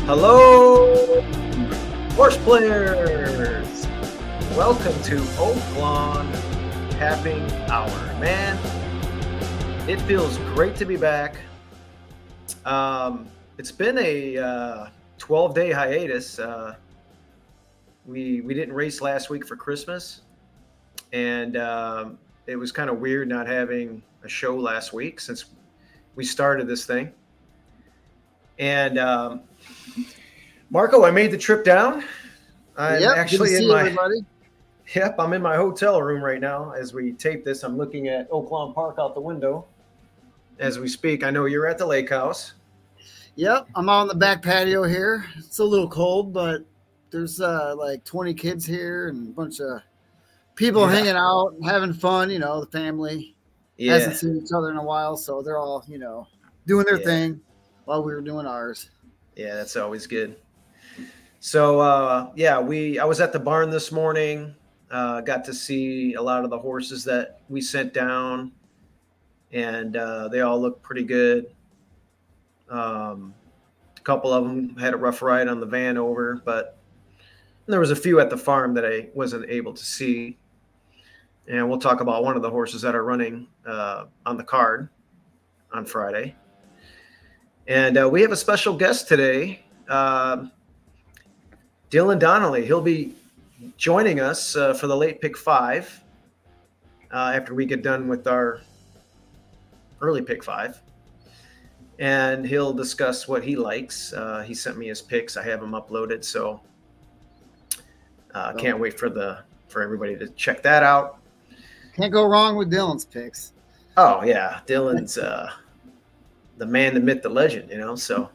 Hello, horse players! Welcome to Oaklawn Tapping Hour. Man, it feels great to be back. It's been a 12-day hiatus. We didn't race last week for Christmas, and it was kind of weird not having a show last week since we started this thing. And Marco, I made the trip down. I'm actually in my everybody. Yep, I'm in my hotel room right now as we tape this. I'm looking at Oaklawn Park out the window as we speak. I know you're at the lake house. Yep, I'm on the back patio here. It's a little cold, but there's like 20 kids here and a bunch of people hanging out and having fun. You know, the family hasn't seen each other in a while, so they're all, you know, doing their thing while we were doing ours. Yeah, that's always good. So, I was at the barn this morning, got to see a lot of the horses that we sent down, and they all look pretty good. A couple of them had a rough ride on the van over, but there was a few at the farm that I wasn't able to see. And we'll talk about one of the horses that are running on the card on Friday. And we have a special guest today, Dylan Donnelly. He'll be joining us for the late pick 5 after we get done with our early pick 5. And he'll discuss what he likes. He sent me his picks. I have them uploaded, so can't wait for everybody to check that out. Can't go wrong with Dylan's picks. Oh, yeah. Dylan's the man, the myth, the legend, you know, so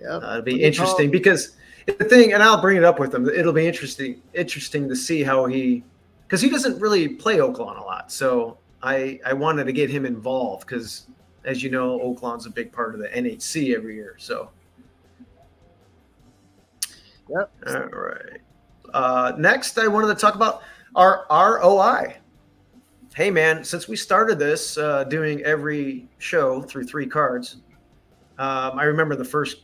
it'll be interesting because the thing, and I'll bring it up with him, it'll be interesting to see how because he doesn't really play Oaklawn a lot. So I wanted to get him involved because, as you know, Oaklawn's a big part of the NHC every year. So, yep. All right. Next, I wanted to talk about our ROI. Hey, man, since we started this, doing every show through 3 cards, I remember the first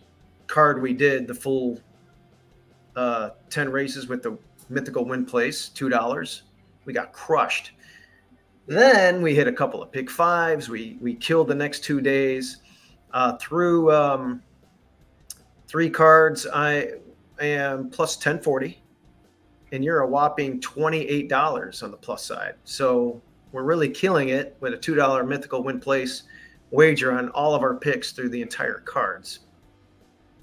card we did, the full 10 races with the mythical win place, $2. We got crushed. Then we hit a couple of pick 5s. We killed the next 2 days. Through 3 cards, I am plus 1040, and you're a whopping $28 on the plus side. So we're really killing it with a $2 mythical win place wager on all of our picks through the entire cards.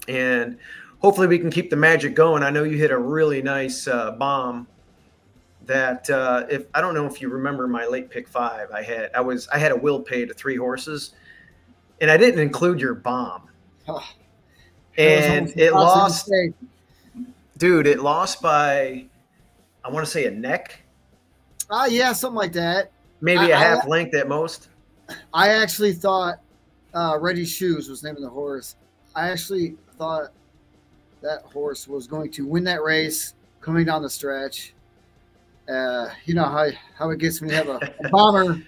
And hopefully we can keep the magic going. I know you hit a really nice bomb that I don't know if you remember my late pick 5. I had a will pay to 3 horses, and I didn't include your bomb. Oh, and it lost. Dude, it lost by, I want to say, a neck. Yeah, something like that. Maybe a half length at most. I actually thought Ready Shoes was the name of the horse. I actually thought that horse was going to win that race coming down the stretch. You know how it gets when you have a bomber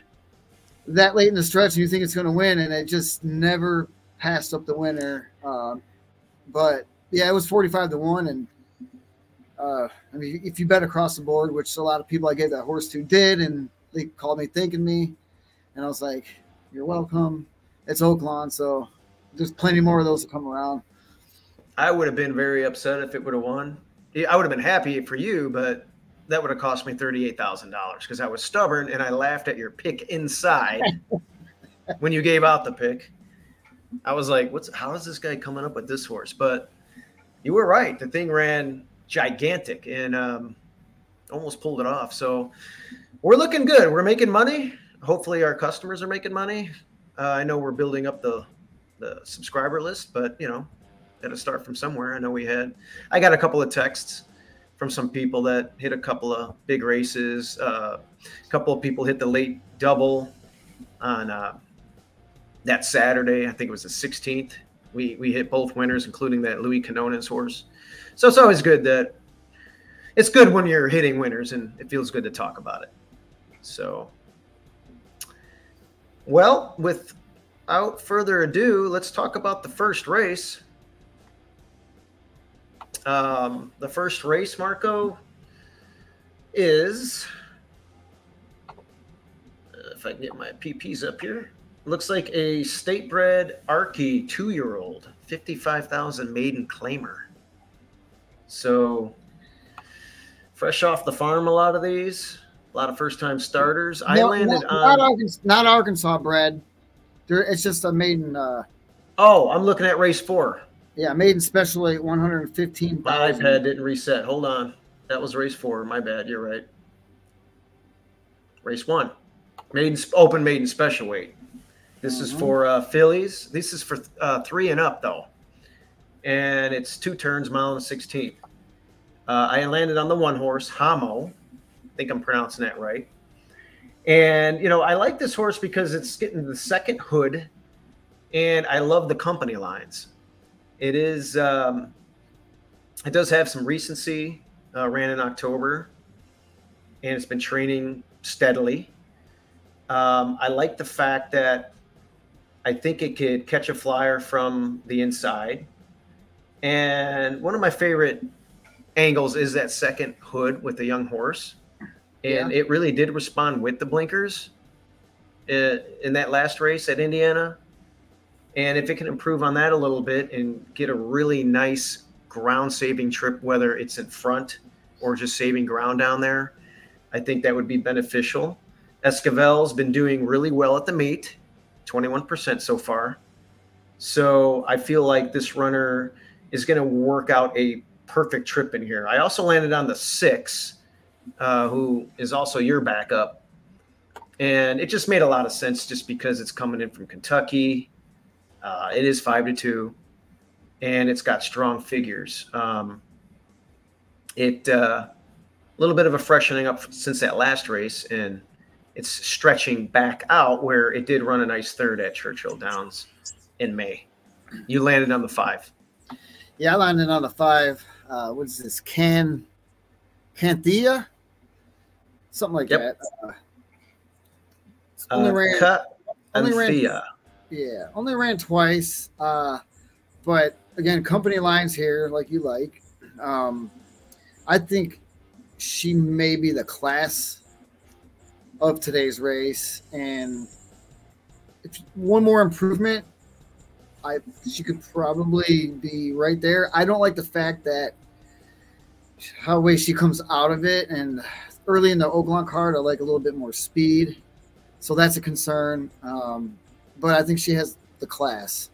that late in the stretch and you think it's going to win, and it just never passed up the winner. But, yeah, it was 45-1, and I mean, if you bet across the board, which a lot of people I gave that horse to did, and they called me thanking me, and I was like, "You're welcome." It's Oaklawn, so there's plenty more of those to come around. I would have been very upset if it would have won. I would have been happy for you, but that would have cost me $38,000 because I was stubborn and I laughed at your pick inside when you gave out the pick. I was like, how is this guy coming up with this horse? But you were right. The thing ran gigantic and almost pulled it off. So we're looking good. We're making money. Hopefully our customers are making money. I know we're building up the subscriber list, but you know, got to start from somewhere. I got a couple of texts from some people that hit a couple of big races. A couple of people hit the late double on that Saturday. I think it was the 16th. We hit both winners, including that Louis Canonen's horse. So it's always good it's good when you're hitting winners, and it feels good to talk about it. So, well, without further ado, let's talk about the first race. The first race, Marco, is, if I can get my PPs up here, looks like a state-bred Archie 2-year-old, 55,000 maiden claimer. So fresh off the farm, a lot of these, a lot of first-time starters. I landed on not Arkansas bred. It's just a maiden. Oh, I'm looking at race 4. Yeah, maiden special weight 115,000. My iPad didn't reset. Hold on. That was race 4. My bad. You're right. Race 1. Open maiden special weight. This is for fillies. This is for 3 and up, though. And it's 2 turns, mile and 16th. I landed on the 1 horse, Hamo. I think I'm pronouncing that right. And, you know, I like this horse because it's getting the second hood, and I love the company lines. It is, it does have some recency, ran in October, and it's been training steadily. I like the fact that I think it could catch a flyer from the inside. And one of my favorite angles is that second hood with the young horse. And it really did respond with the blinkers in that last race at Indiana. And if it can improve on that a little bit and get a really nice ground saving trip, whether it's in front or just saving ground down there, I think that would be beneficial. Esquivel's been doing really well at the meet, 21% so far. So I feel like this runner is going to work out a perfect trip in here. I also landed on the 6, who is also your backup. And it just made a lot of sense just because it's coming in from Kentucky. It is 5-2, and it's got strong figures. A little bit of a freshening up since that last race, and it's stretching back out where it did run a nice 3rd at Churchill Downs in May. You landed on the 5. Yeah, I landed on the 5. What is this? Canthea? Something like that. Only ran twice. But again, company lines here, like you like. I think she may be the class of today's race, and if one more improvement, she could probably be right there. I don't like the fact that how way she comes out of it, and early in the Oaklawn card, I like a little bit more speed, so that's a concern. But I think she has the class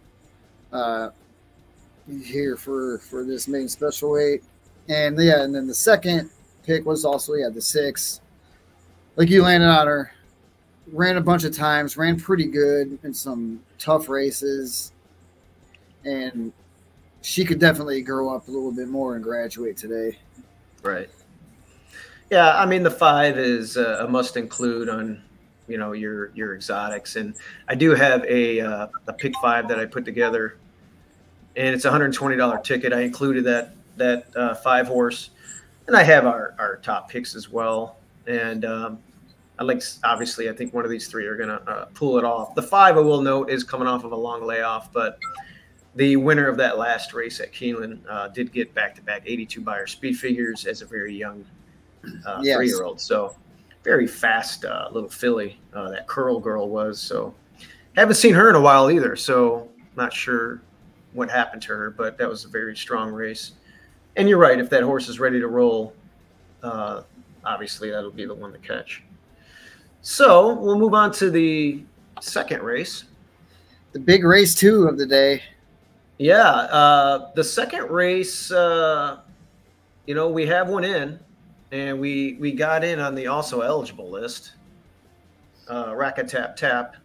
here for this main special weight, and then the second pick was also the 6. Like you landed on her, ran a bunch of times, ran pretty good in some tough races, and she could definitely grow up a little bit more and graduate today. Right. Yeah, I mean the 5 is a must include on your exotics, and I do have a pick 5 that I put together, and it's a $120 ticket. I included that 5 horse, and I have our top picks as well. And obviously, I think one of these 3 are going to pull it off. The 5, I will note, is coming off of a long layoff, but the winner of that last race at Keeneland did get back-to-back 82 Beyer speed figures as a very young 3-year-old. So very fast little filly that Curl Girl was. So haven't seen her in a while either, so not sure what happened to her, but that was a very strong race. And you're right, if that horse is ready to roll, obviously that'll be the one to catch. So we'll move on to the second race. The big race 2 of the day. Yeah, the second race, we have one in, and we got in on the also eligible list. Rack-a-Tap Tap.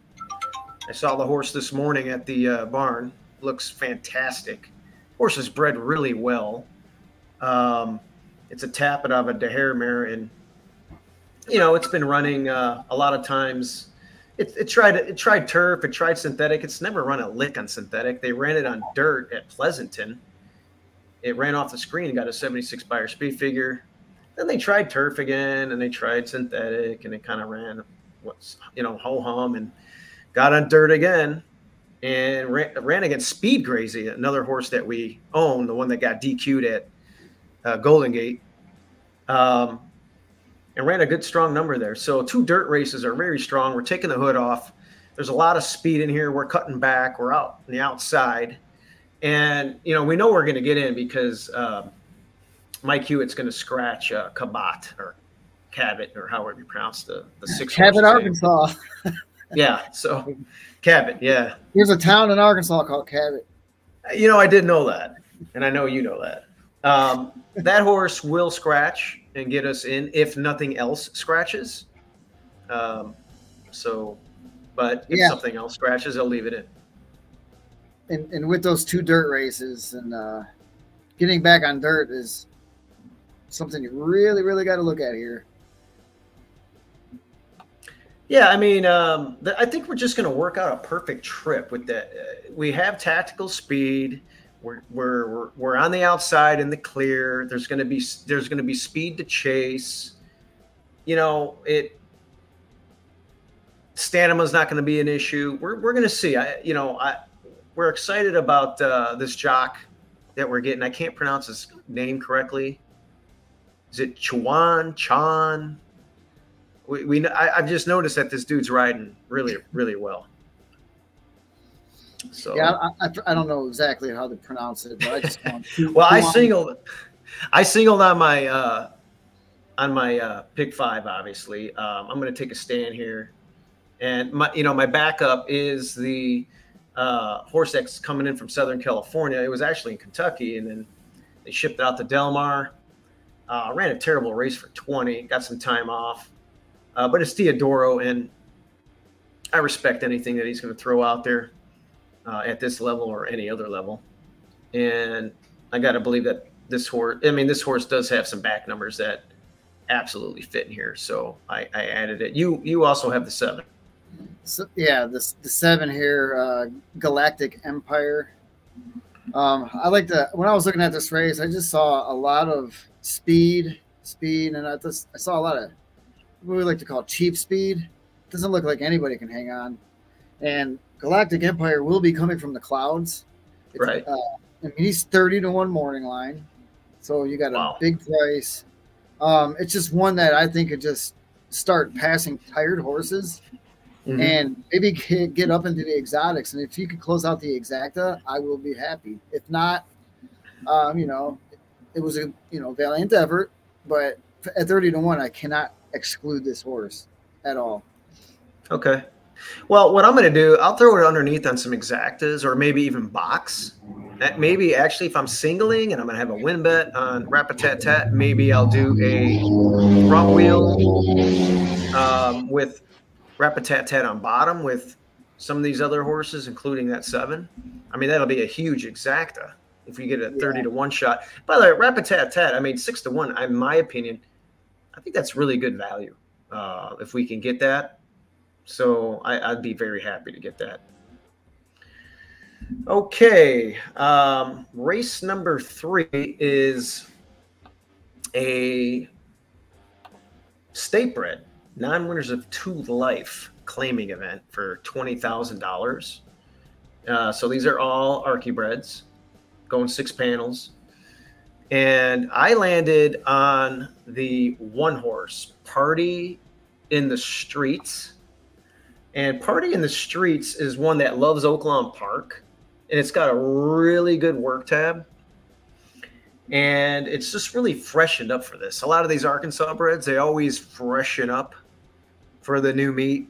I saw the horse this morning at the barn. Looks fantastic. Horse is bred really well. It's a Tappet of a Dahair mare, and it's been running a lot of times. It tried turf, it tried synthetic. It's never run a lick on synthetic. They ran it on dirt at Pleasanton. It ran off the screen and got a 76 Beyer speed figure. Then they tried turf again, and they tried synthetic, and it kind of ran, ho hum, and got on dirt again, and ran against Speed Grazy, another horse that we own, the one that got DQ'd at Golden Gate, and ran a good strong number there. So 2 dirt races are very strong. We're taking the hood off. There's a lot of speed in here. We're cutting back. We're out on the outside. And, we know we're going to get in because Mike Hewitt's going to scratch Cabot or Cabot or however you pronounce the 6 Cabot, Arkansas. Yeah, so Cabot, yeah. There's a town in Arkansas called Cabot. I did know that, and I know you know that. That horse will scratch and get us in if nothing else scratches. But if something else scratches, they'll leave it in. And with those 2 dirt races and getting back on dirt is something you really, really got to look at here. Yeah, I mean, I think we're just going to work out a perfect trip with that. We have tactical speed. We're on the outside in the clear. There's going to be speed to chase. Stamina's not going to be an issue. We're going to see. We're excited about this jock that we're getting. I can't pronounce his name correctly. Is it Chan? I've just noticed that this dude's riding really, really well. So yeah, I don't know exactly how to pronounce it, but I just want to. Well, I singled on my P-5. Obviously, I'm going to take a stand here, and my backup is the horse that's coming in from Southern California. It was actually in Kentucky, and then they shipped it out to Del Mar. Ran a terrible race for 20. Got some time off. But it's Teodoro, and I respect anything that he's going to throw out there at this level or any other level. And I got to believe that this horse does have some back numbers that absolutely fit in here. So I added it. You also have the 7. So, yeah, the 7 here, Galactic Empire. I like when I was looking at this race, I just saw a lot of speed, and I saw a lot of what we like to call cheap speed. Doesn't look like anybody can hang on. And Galactic Empire will be coming from the clouds. Right. He's 30-1 morning line. So you got a big price. It's just one that I think could just start passing tired horses and maybe get up into the exotics. And if you could close out the exacta, I will be happy. If not, it was a valiant effort, but at 30-1, I cannot exclude this horse at all. Okay. Well, what I'm going to do, I'll throw it underneath on some exactas or maybe even box. Maybe actually if I'm singling and I'm going to have a win bet on Rapatat, maybe I'll do a front wheel with Rapatat on bottom with some of these other horses, including that 7. I mean, that'll be a huge exacta if we get a 30-1 shot. By the way, Rapatat, 6-1, in my opinion, I think that's really good value if we can get that. So I'd be very happy to get that. Okay. Race number 3 is a state bred, non-winners of 2 life claiming event for $20,000. So these are all Archiebreds going 6 panels. And I landed on the 1 horse, Party in the Streets. And Party in the Streets is one that loves Oaklawn Park. And it's got a really good work tab. And it's just really freshened up for this. A lot of these Arkansas breds, they always freshen up for the new meet.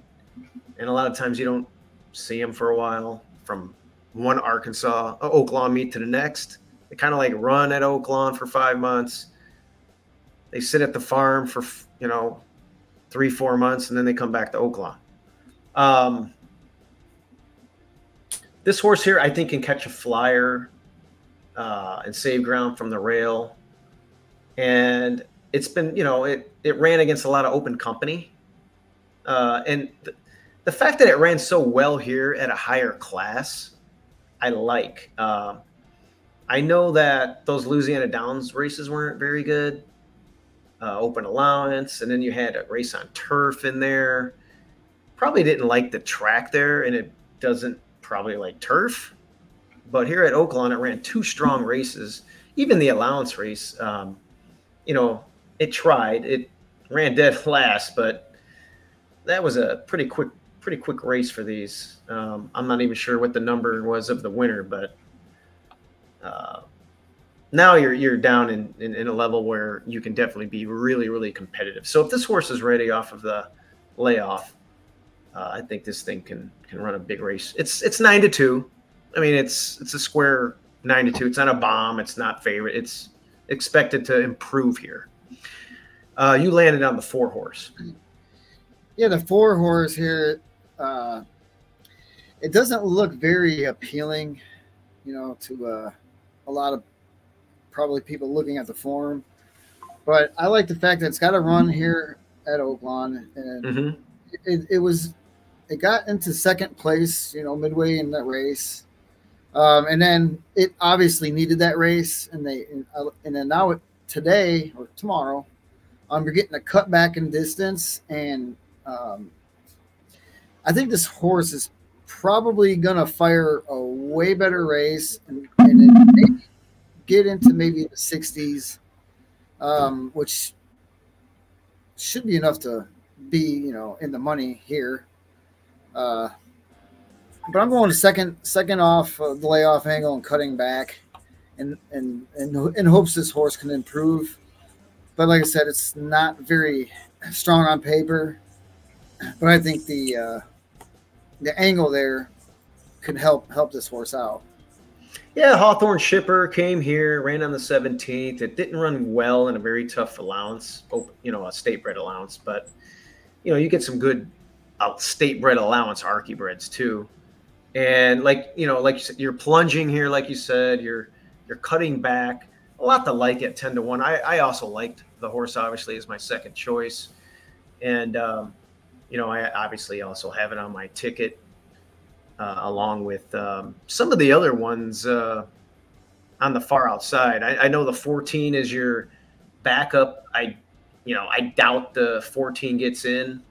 And a lot of times you don't see them for a while from one Oaklawn meet to the next. They kind of like run at Oaklawn for 5 months. They sit at the farm for, 3-4 months, and then they come back to Oaklawn. This horse here, I think, can catch a flyer and save ground from the rail. And it's been, it ran against a lot of open company. And the fact that it ran so well here at a higher class, I like. I know that those Louisiana Downs races weren't very good. Open allowance, and then you had a race on turf in there. Probably didn't like the track there, and it doesn't probably like turf. But here at Oaklawn, it ran 2 strong races. Even the allowance race, it tried. It ran dead last, but that was a pretty quick race for these. I'm not even sure what the number was of the winner, but now you're down in a level where you can definitely be really, really competitive. So if this horse is ready off of the layoff, I think this thing can run a big race. It's 9-2. I mean, it's a square 9-2. It's not a bomb. It's not favorite. It's expected to improve here. You landed on the 4 horse. Yeah, the 4 horse here. It doesn't look very appealing, to a lot of probably people looking at the form. But I like the fact that it's got a run here at Oaklawn, and it got into second place, midway in that race. And then it obviously needed that race, and then now today or tomorrow, you're getting a cut back in distance, and I think this horse is probably gonna fire a way better race, and then maybe get into maybe the 60s, which should be enough to be in the money here. But I'm going to second off the layoff angle and cutting back, and in hopes this horse can improve. But like I said, it's not very strong on paper. But I think the angle there could help this horse out. Yeah, Hawthorne Shipper came here, ran on the 17th. It didn't run well in a very tough allowance, a state bred allowance. But you get some good state bred allowance Archie breds too. And like you said, you're plunging here, like you said, you're cutting back. A lot to like at 10-1. I also liked the horse, obviously, as my second choice. And, I obviously also have it on my ticket, along with some of the other ones on the far outside. I know the 14 is your backup. I doubt the 14 gets in,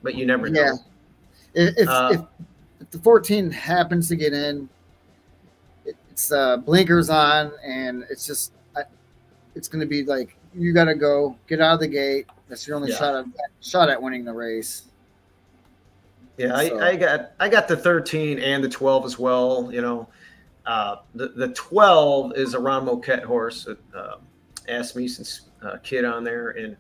but you never know. If the 14 happens to get in, it's blinkers on, and it's just it's going to be like, you got to get out of the gate. That's your only shot at winning the race. Yeah, so. I got the 13 and the 12 as well. The 12 is a Ron Moquette horse. Asmussen's kid on there, and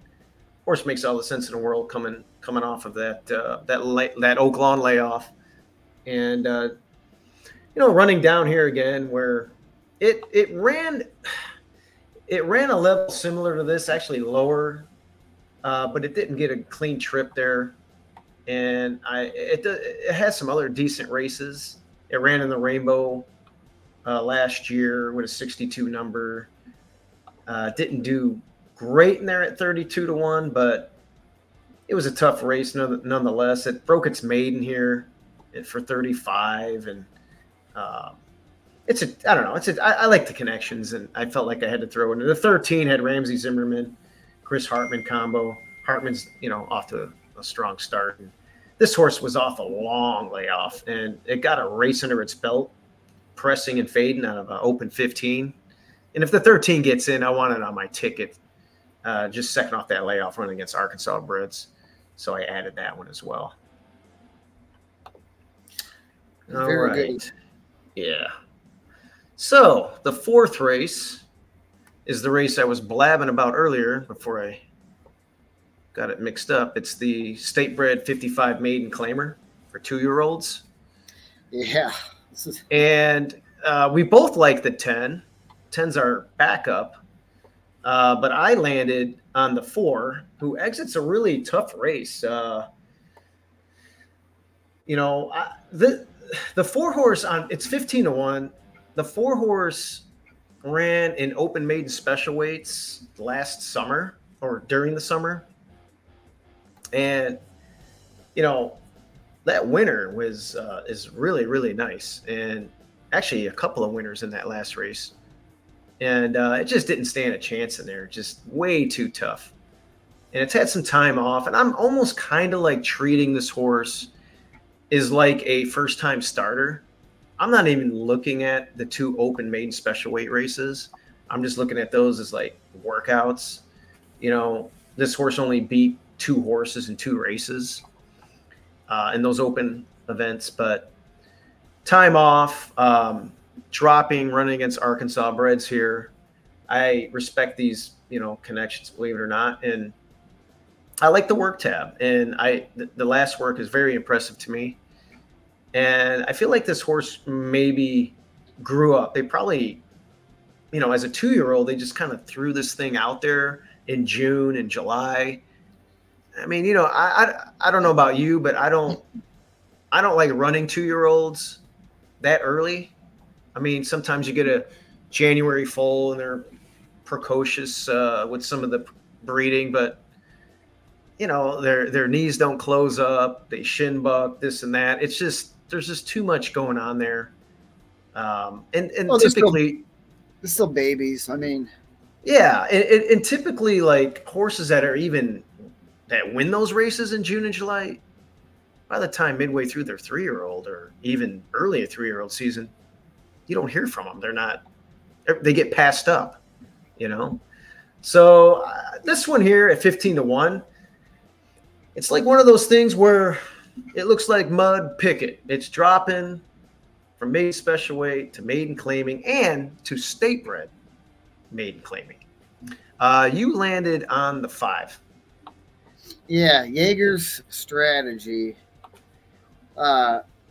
horse makes all the sense in the world coming off of that Oaklawn layoff. And running down here again, where it ran a level similar to this, actually lower, but it didn't get a clean trip there. And it has some other decent races. It ran in the Rainbow last year with a 62 number. Didn't do great in there at 32-1, but it was a tough race nonetheless. It broke its maiden here for 35, and I like the connections, and I felt like I had to throw in. The 13 had Ramsey Zimmerman, Chris Hartman combo. Hartman's off to a strong start, and this horse was off a long layoff, and it got a race under its belt, pressing and fading out of an open 15. And if the 13 gets in, I want it on my ticket, just second off that layoff run against Arkansas breds, so I added that one as well. All right. Good. Yeah. So the 4th race is the race I was blabbing about earlier before I got it mixed up. It's the state bred 55 maiden claimer for 2-year-olds. Yeah. And we both like the 10. 10's our backup. But I landed on the 4, who exits a really tough race. The 4 horse it's 15-1. The 4 horse ran in open maiden special weights last summer or during the summer. And, that winner is really, really nice. And actually a couple of winners in that last race. And it just didn't stand a chance in there. Just way too tough. And it's had some time off. And I'm almost kind of like treating this horse is like a first-time starter. I'm not even looking at the 2 open maiden special weight races. I'm just looking at those as like workouts. This horse only beat 2 horses in 2 races in those open events, but time off, running against Arkansas breds here. I respect these, connections, believe it or not. And I like the work tab, and the last work is very impressive to me. And I feel like this horse maybe grew up. They probably, as a 2-year-old, they just kind of threw this thing out there in June and July. I mean, I don't know about you, but I don't like running 2-year-olds that early. I mean, sometimes you get a January foal and they're precocious with some of the breeding, but their knees don't close up, they shin buck, this and that. It's just, there's just too much going on there. And typically they're still babies. I mean, yeah. And typically, like, horses that win those races in June and July, by the time midway through their 3-year-old or even early a 3-year-old season, you don't hear from them. They get passed up, So this one here at 15-1, it's like one of those things where it looks like mud picket. It's dropping from maiden special weight to maiden claiming and to state bred maiden claiming. You landed on the 5. Yeah, Jaeger's Strategy.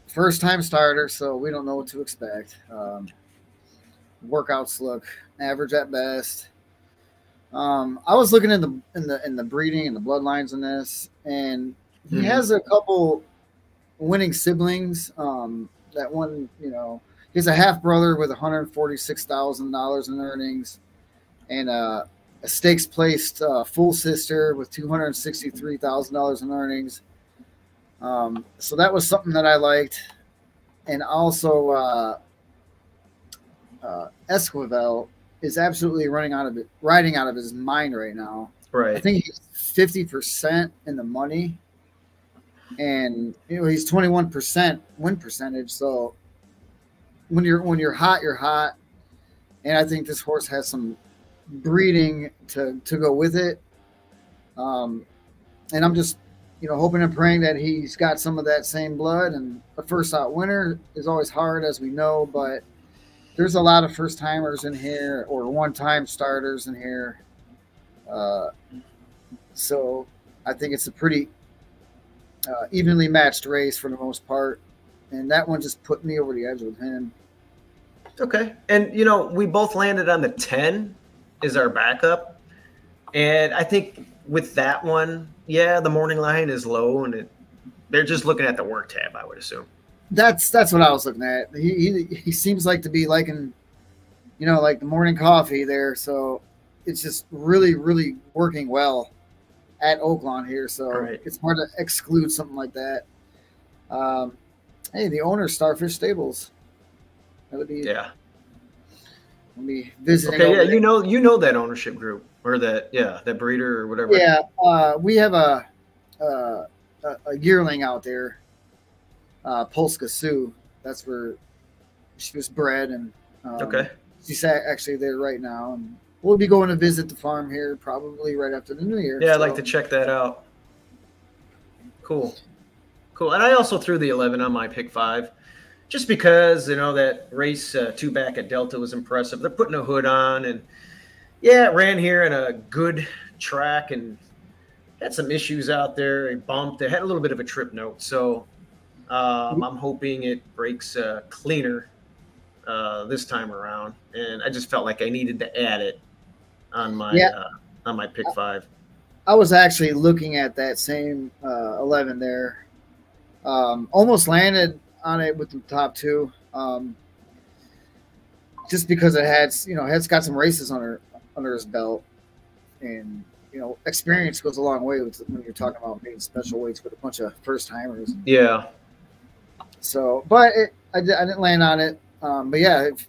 First time starter, so we don't know what to expect. Workouts look average at best. I was looking in the breeding and the bloodlines in this, and he has a couple winning siblings. That one, he's a half brother with $146,000 in earnings, and a stakes placed full sister with $263,000 in earnings. So that was something that I liked, and also Esquivel is absolutely riding out of his mind right now. Right. I think he's 50% in the money, and he's 21% win percentage. So when you're hot, you're hot. And I think this horse has some breeding to go with it. And I'm just hoping and praying that he's got some of that same blood. And a first out winner is always hard, as we know, but there's a lot of first timers in here or one-time starters in here. So I think it's a pretty evenly matched race for the most part. And that one just put me over the edge with him. Okay. And, we both landed on the 10 is our backup. And I think with that one, yeah, the morning line is low, and they're just looking at the work tab, I would assume. That's what I was looking at. He seems like to be liking, like the morning coffee there. So it's just really, really working well at Oaklawn here. So It's hard to exclude something like that. Hey, the owner, Starfish Stables. That would be I'll be visiting. Okay, yeah, you know that ownership group or that breeder or whatever. Yeah, we have a yearling out there. Polska Sue, that's where she was bred, and she's actually there right now, and we'll be going to visit the farm here probably right after the new year. Yeah, I'd like to check that out. Cool. And I also threw the 11 on my pick 5 just because that race 2 back at Delta was impressive. They're putting a hood on, and it ran here in a good track and had some issues out there. It bumped. It had a little bit of a trip note, so I'm hoping it breaks cleaner this time around, and I just felt like I needed to add it on my pick 5. I was actually looking at that same 11 there. Almost landed on it with the top 2, just because it's got some races under his belt, and experience goes a long way when you're talking about making special weights with a bunch of first timers. Yeah. So, but I didn't land on it. But yeah, if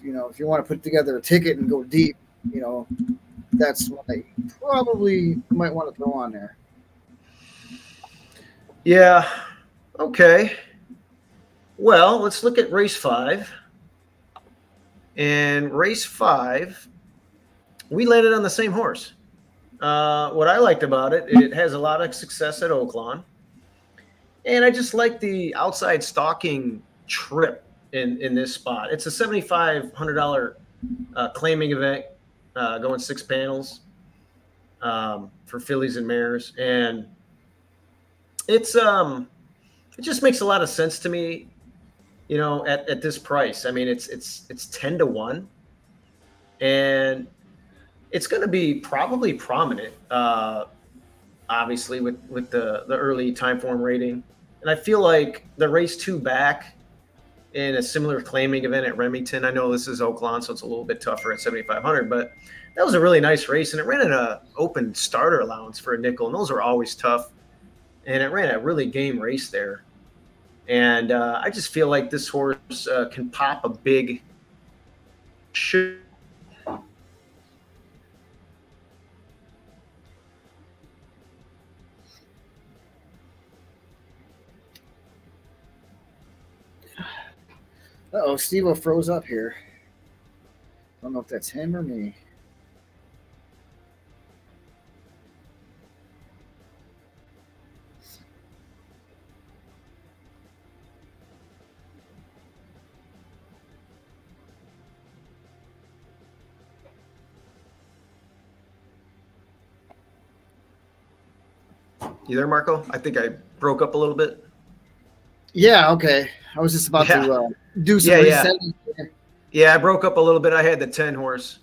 you want to put together a ticket and go deep, that's what I probably might want to throw on there. Yeah. Okay. Well, let's look at race 5. And race 5, we landed on the same horse. What I liked about it, it has a lot of success at Oaklawn. And I just like the outside stalking trip in this spot. It's a $7,500 claiming event, going 6 panels for fillies and mares, and it's it just makes a lot of sense to me, you know, at this price. I mean, it's 10 to 1, and it's going to be probably prominent, obviously with the early time form rating. And I feel like the race 2 back in a similar claiming event at Remington. I know this is Oaklawn, so it's a little bit tougher at 7,500, but that was a really nice race, and it ran in a open starter allowance for a nickel, and those are always tough. And it ran a really game race there. And I just feel like this horse can pop a big shoot. Uh-oh, Steve-O froze up here. I don't know if that's him or me. You there, Marco? I think I broke up a little bit. Yeah, okay. I was just about to do some resetting. Yeah, I broke up a little bit. I had the 10 horse.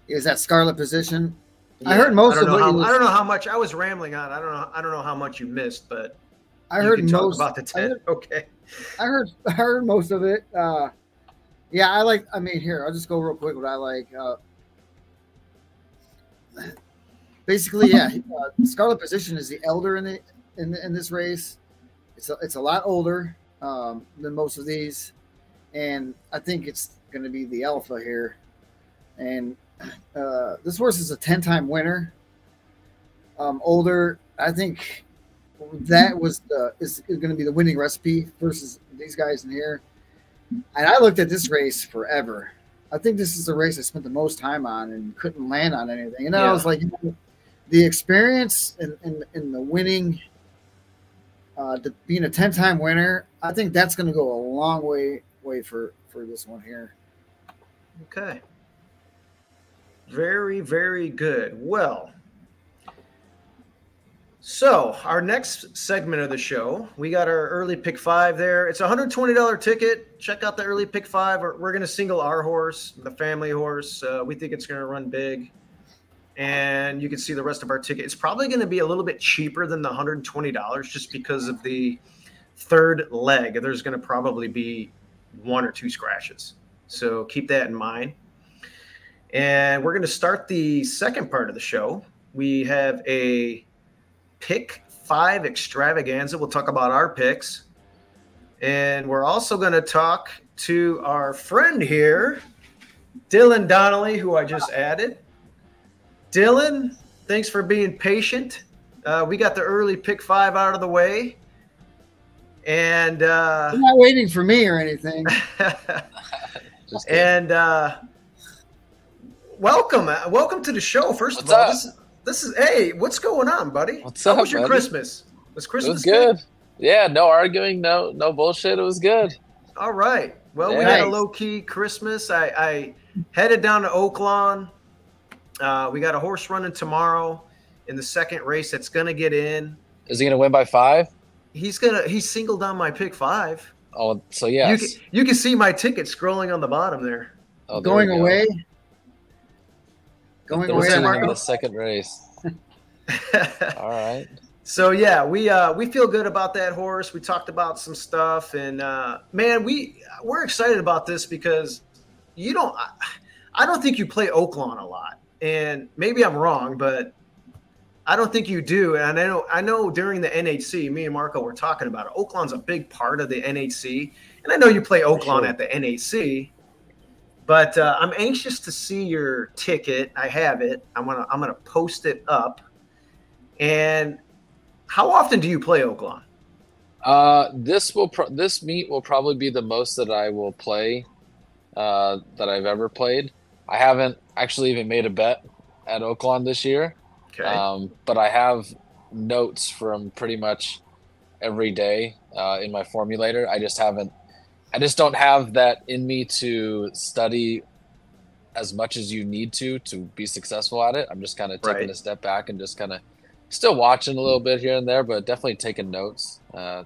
Is that Scarlet Position? Yeah, I heard most of it. I don't know how much I was rambling on. I don't know how much you missed, but I heard most about the 10. Okay. I heard most of it. Yeah, I mean, here, I'll just go real quick what I like. Basically, yeah, Scarlet Position is the elder in this race. It's a lot older than most of these, and I think it's going to be the alpha here. And this horse is a 10-time winner. Older, I think that is going to be the winning recipe versus these guys in here. And I looked at this race forever. I think this is the race I spent the most time on and couldn't land on anything. And then I was like, you know, the experience and the winning, being a 10-time winner, I think that's going to go a long way for this one here. Okay. Very, very good. Well, so our next segment of the show, we got our early pick 5 there. It's a $120 ticket. Check out the early pick 5. We're going to single our horse, the family horse. We think it's going to run big. And you can see the rest of our ticket. It's probably going to be a little bit cheaper than the $120 just because of the third leg. There's going to probably be 1 or 2 scratches. So keep that in mind. And we're going to start the second part of the show. We have a pick 5 extravaganza. We'll talk about our picks. And we're also going to talk to our friend here, Dylan Donnelly, who I just added. Dylan, thanks for being patient. We got the early pick 5 out of the way. And you're not waiting for me or anything. And welcome to the show. First of all, this is hey, what's going on, buddy? What's up? How was your buddy? Christmas? Was Christmas good? Yeah, no arguing, no bullshit. It was good. All right. Well, we had a low key Christmas. I headed down to Oaklawn. We got a horse running tomorrow in the second race that's gonna get in. Is he gonna win by 5? He's singled on my pick 5. Oh, so yes. You can see my ticket scrolling on the bottom there. Oh, going away. Going away in the second race. All right. So yeah, we feel good about that horse. We talked about some stuff, and man, we're excited about this because I don't think you play Oaklawn a lot, and maybe I'm wrong, but I don't think you do. And I know during the NHC, me and Marco were talking about it. Oaklawn's a big part of the NHC, and I know you play Oaklawn at the NHC. But I'm anxious to see your ticket. I have it. I'm gonna post it up. And how often do you play Oaklawn? This meet will probably be the most that I will play that I've ever played. I haven't actually even made a bet at Oaklawn this year. Okay. But I have notes from pretty much every day in my formulator. I just don't have that in me to study as much as you need to be successful at it. I'm just kind of taking Right. a step back and just kind of still watching a little bit here and there, but definitely taking notes,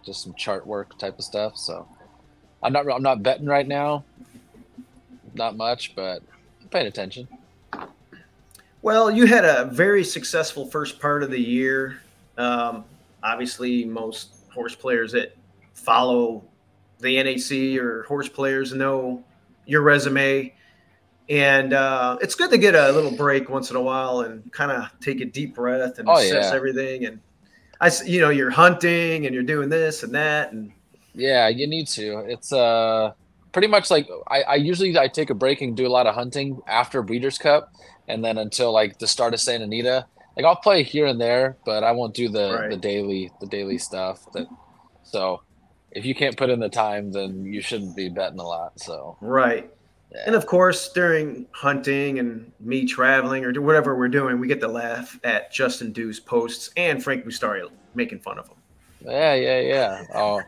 just some chart work type of stuff. So I'm not betting right now, not much, but I'm paying attention. Well, you had a very successful first part of the year. Obviously, most horse players that follow the NAC or horse players know your resume. And it's good to get a little break once in a while and kind of take a deep breath and Oh assess yeah. everything. And you're hunting and you're doing this and that. And Yeah, you need to. It's pretty much like I usually take a break and do a lot of hunting after Breeders' Cup, and then until like the start of Santa Anita. Like I'll play here and there, but I won't do the right. daily stuff. So if you can't put in the time, then you shouldn't be betting a lot. So Right. yeah. And of course, during hunting and me traveling or whatever we're doing, we get to laugh at Justin Dew's posts and Frank Mustari making fun of him. Yeah. Oh,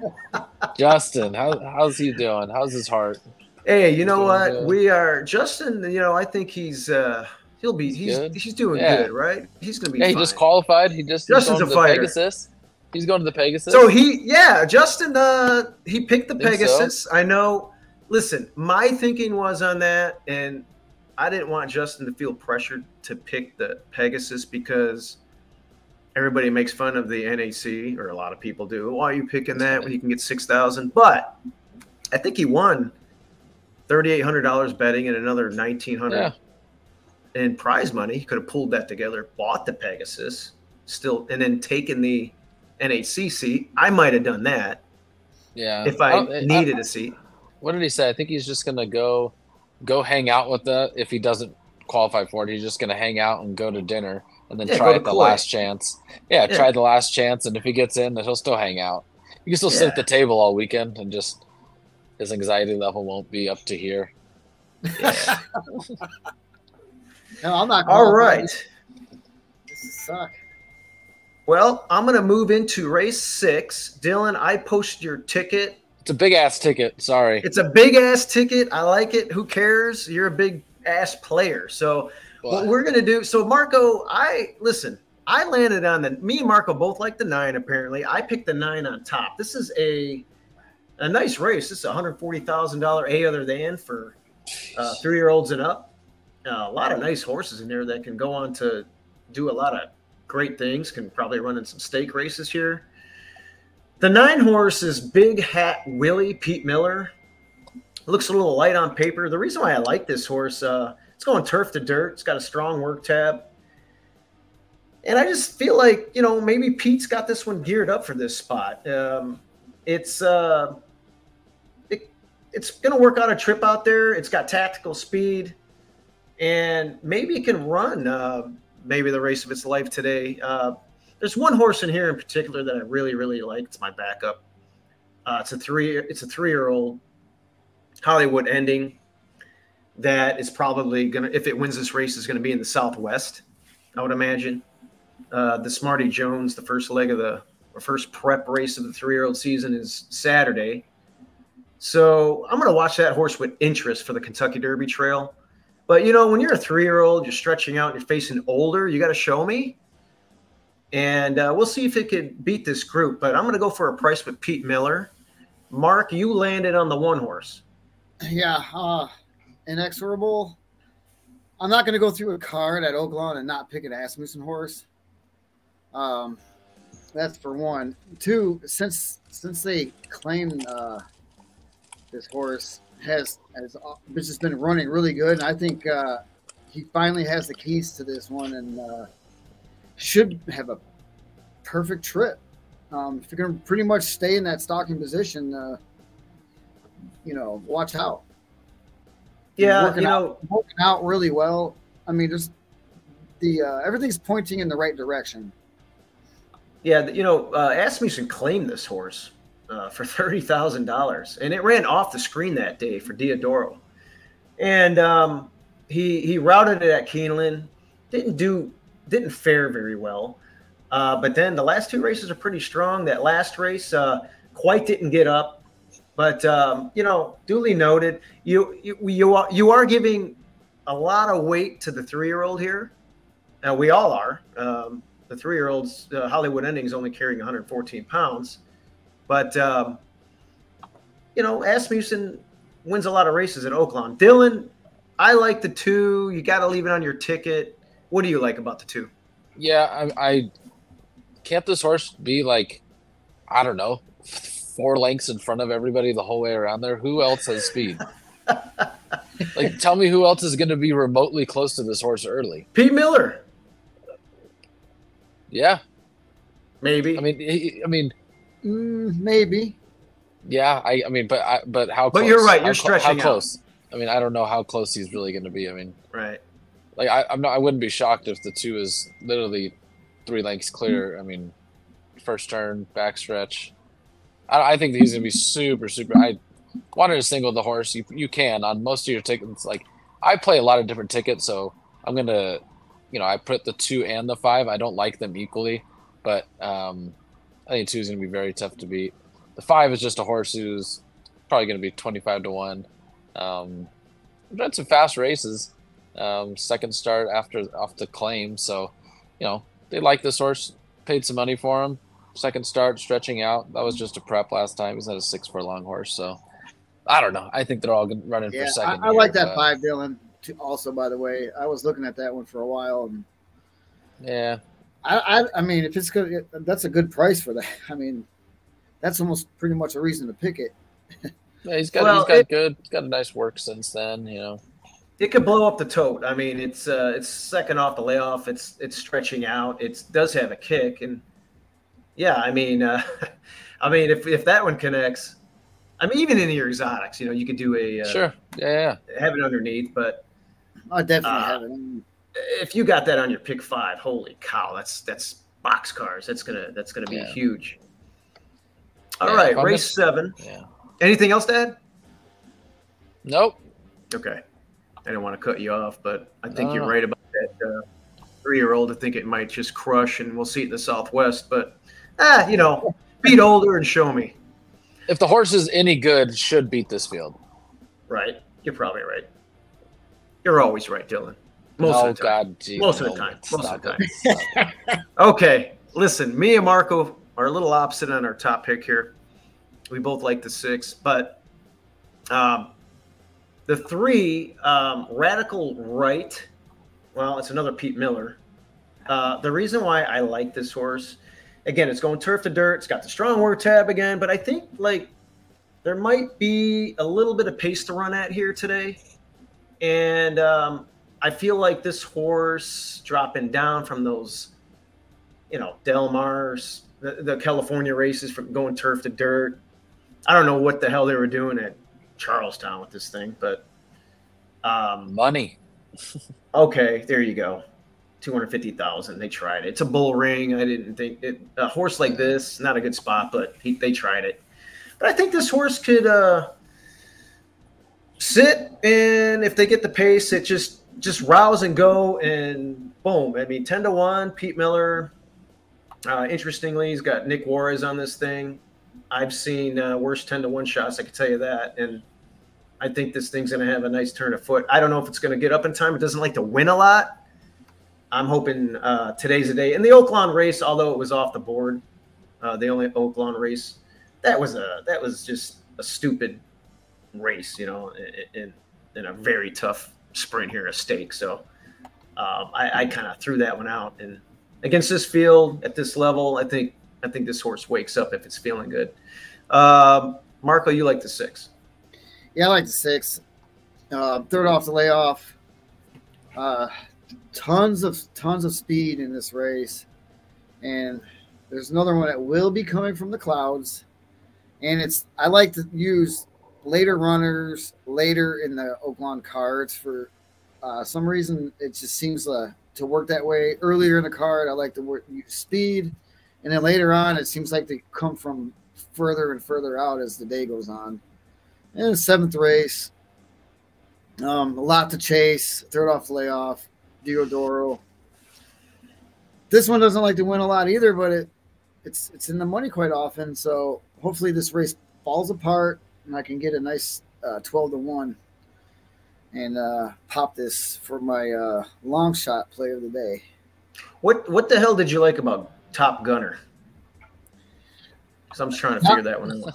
Justin, how's he doing? How's his heart? Hey, you know Doing what? good? We are Justin. I think he's Good. he's doing Yeah. good, right? He's gonna be Yeah, he fine. just qualified. He's Justin's going a to the fighter. Pegasus. He's going to the Pegasus. So Justin, he picked the Think Pegasus. I know. Listen, my thinking was on that, and I didn't want Justin to feel pressured to pick the Pegasus because everybody makes fun of the NAC, or a lot of people do. Why are you picking that when you can get 6,000? But I think he won $3,800 betting and another $1,900 in prize money. He could have pulled that together, bought the Pegasus, and then taken the NAC seat. I might have done that. Yeah. If I needed a seat. What did he say? I think he's just gonna go hang out with if he doesn't qualify for it. He's just gonna hang out and go to dinner and then try it the last chance. Yeah, try the last chance, and if he gets in, then he'll still hang out. You can still sit at the table all weekend and just his anxiety level won't be up to here. Yeah. No, I'm not. All right. This suck. Well, I'm going to move into race 6. Dylan, I posted your ticket. It's a big ass ticket. Sorry. It's a big ass ticket. I like it. Who cares? You're a big ass player. So what we're going to do. So Marco, I landed on me and Marco both like the 9. Apparently I picked the 9 on top. This is a nice race. This is $140,000 a other than for 3-year-olds and up. A lot of nice horses in there that can go on to do a lot of great things. Can probably run in some stake races here. The 9 horse is Big Hat Willie Pete Miller. Looks a little light on paper. The reason why I like this horse, it's going turf to dirt. It's got a strong work tab. And I just feel like, maybe Pete's got this one geared up for this spot. It's going to work on a trip out there. It's got tactical speed. And maybe it can run maybe the race of its life today. There's one horse in here in particular that I really, really like. It's my backup. It's a 3-year-old Hollywood Ending that is probably going to, if it wins this race, is going to be in the Southwest, I would imagine. The Smarty Jones, the first leg of the first prep race of the 3-year-old season is Saturday. So I'm going to watch that horse with interest for the Kentucky Derby Trail. But, when you're a 3-year-old, you're stretching out, and you're facing older, you got to show me. And we'll see if it could beat this group. But I'm going to go for a price with Pete Miller. Mark, you landed on the 1 horse. Yeah, Inexorable. I'm not going to go through a card at Oaklawn and not pick an Asmussen horse. That's for 1. 2, since they claimed this horse has just been running really good, and I think he finally has the keys to this one and should have a perfect trip. If you're going to pretty much stay in that stalking position, watch out. Yeah, working out really well. I mean, just everything's pointing in the right direction. Yeah, Asmussen claimed this horse for $30,000, and it ran off the screen that day for Diodoro. And he routed it at Keeneland. Didn't fare very well. But then the last 2 races are pretty strong. That last race quite didn't get up, but duly noted. You are giving a lot of weight to the 3-year-old here. Now we all are. The 3-year-old's Hollywood Ending's only carrying 114 pounds, but Asmussen wins a lot of races at Oaklawn. Dylan, I like the 2. You got to leave it on your ticket. What do you like about the 2? Yeah, I can't this horse be like, I don't know, 4 lengths in front of everybody the whole way around there? Who else has speed? Like, tell me who else is going to be remotely close to this horse early? Pete Miller. Yeah, maybe. Maybe. Yeah, but how? But close? You're right. You're stretching how close. Out. I don't know how close he's really going to be. Right. Like I wouldn't be shocked if the 2 is literally 3 lengths clear. First turn, backstretch. I think he's going to be super, super. I wanted to single the horse. You can on most of your tickets. Like, I play a lot of different tickets, so I'm going to, I put the 2 and the 5. I don't like them equally, but I think 2 is going to be very tough to beat. The 5 is just a horse who's probably going to be 25 to 1. We've done some fast races. Second start off the claim, so they like this horse. Paid some money for him. Second start, stretching out. That was just a prep last time. He's not a 6 furlong horse, so I don't know. I think they're all running for second. I like that 5, Dylan. Also, by the way, I was looking at that one for a while, and yeah, I mean, if it's good, that's a good price for that. That's almost pretty much a reason to pick it. Yeah, he's got a nice work since then. It could blow up the tote. It's second off the layoff. It's stretching out. It does have a kick, and yeah, if that one connects, even in your exotics, you could do a sure, yeah, have it underneath, but I definitely have it. If you got that on your pick 5, holy cow, that's boxcars. That's gonna be huge. All right, race 7. Yeah. Anything else to add? Nope. Okay. I didn't want to cut you off, but I think you're right about that 3-year-old. I think it might just crush, and we'll see it in the Southwest. But, beat older and show me. If the horse is any good, should beat this field. Right. You're probably right. You're always right, Dylan. Most of the time. Most of the time. Okay. Listen, me and Marco are a little opposite on our top pick here. We both like the 6, but the 3, Radical Right, well, it's another Pete Miller. The reason why I like this horse, again, it's going turf to dirt. It's got the strong work tab again, but I think there might be a little bit of pace to run at here today. And I feel like this horse dropping down from those, Del Mar's, the California races from going turf to dirt. I don't know what the hell they were doing at Charlestown with this thing, but money. Okay, there you go. 250,000. They tried it. It's a bull ring. I didn't think it. A horse like this, not a good spot, but they tried it. But I think this horse could sit, and if they get the pace, it just rouse and go, and boom. 10 to 1. Pete Miller. Interestingly, he's got Nick Juarez on this thing. I've seen worse 10 to 1 shots. I can tell you that, and I think this thing's going to have a nice turn of foot. I don't know if it's going to get up in time. It doesn't like to win a lot. I'm hoping today's the day. And the Oaklawn race, although it was off the board, the only Oaklawn race, that was just a stupid race, in a very tough sprint here, a stake. So I kind of threw that one out. And against this field at this level, I think this horse wakes up if it's feeling good. Marco, you like the 6? Yeah, I like the 6. Third off the layoff. Tons of speed in this race, and there's another one that will be coming from the clouds. And I like to use later runners later in the Oaklawn cards for some reason. It just seems to work that way. Earlier in the card, I like to use speed, and then later on, it seems like they come from further and further out as the day goes on. And the 7th race, A lot to chase. Third off layoff. Diodoro. This one doesn't like to win a lot either, but it's in the money quite often. So hopefully this race falls apart and I can get a nice 12-1 and pop this for my long shot play of the day. What the hell did you like about Top Gunner? Because I'm just trying to figure that one out.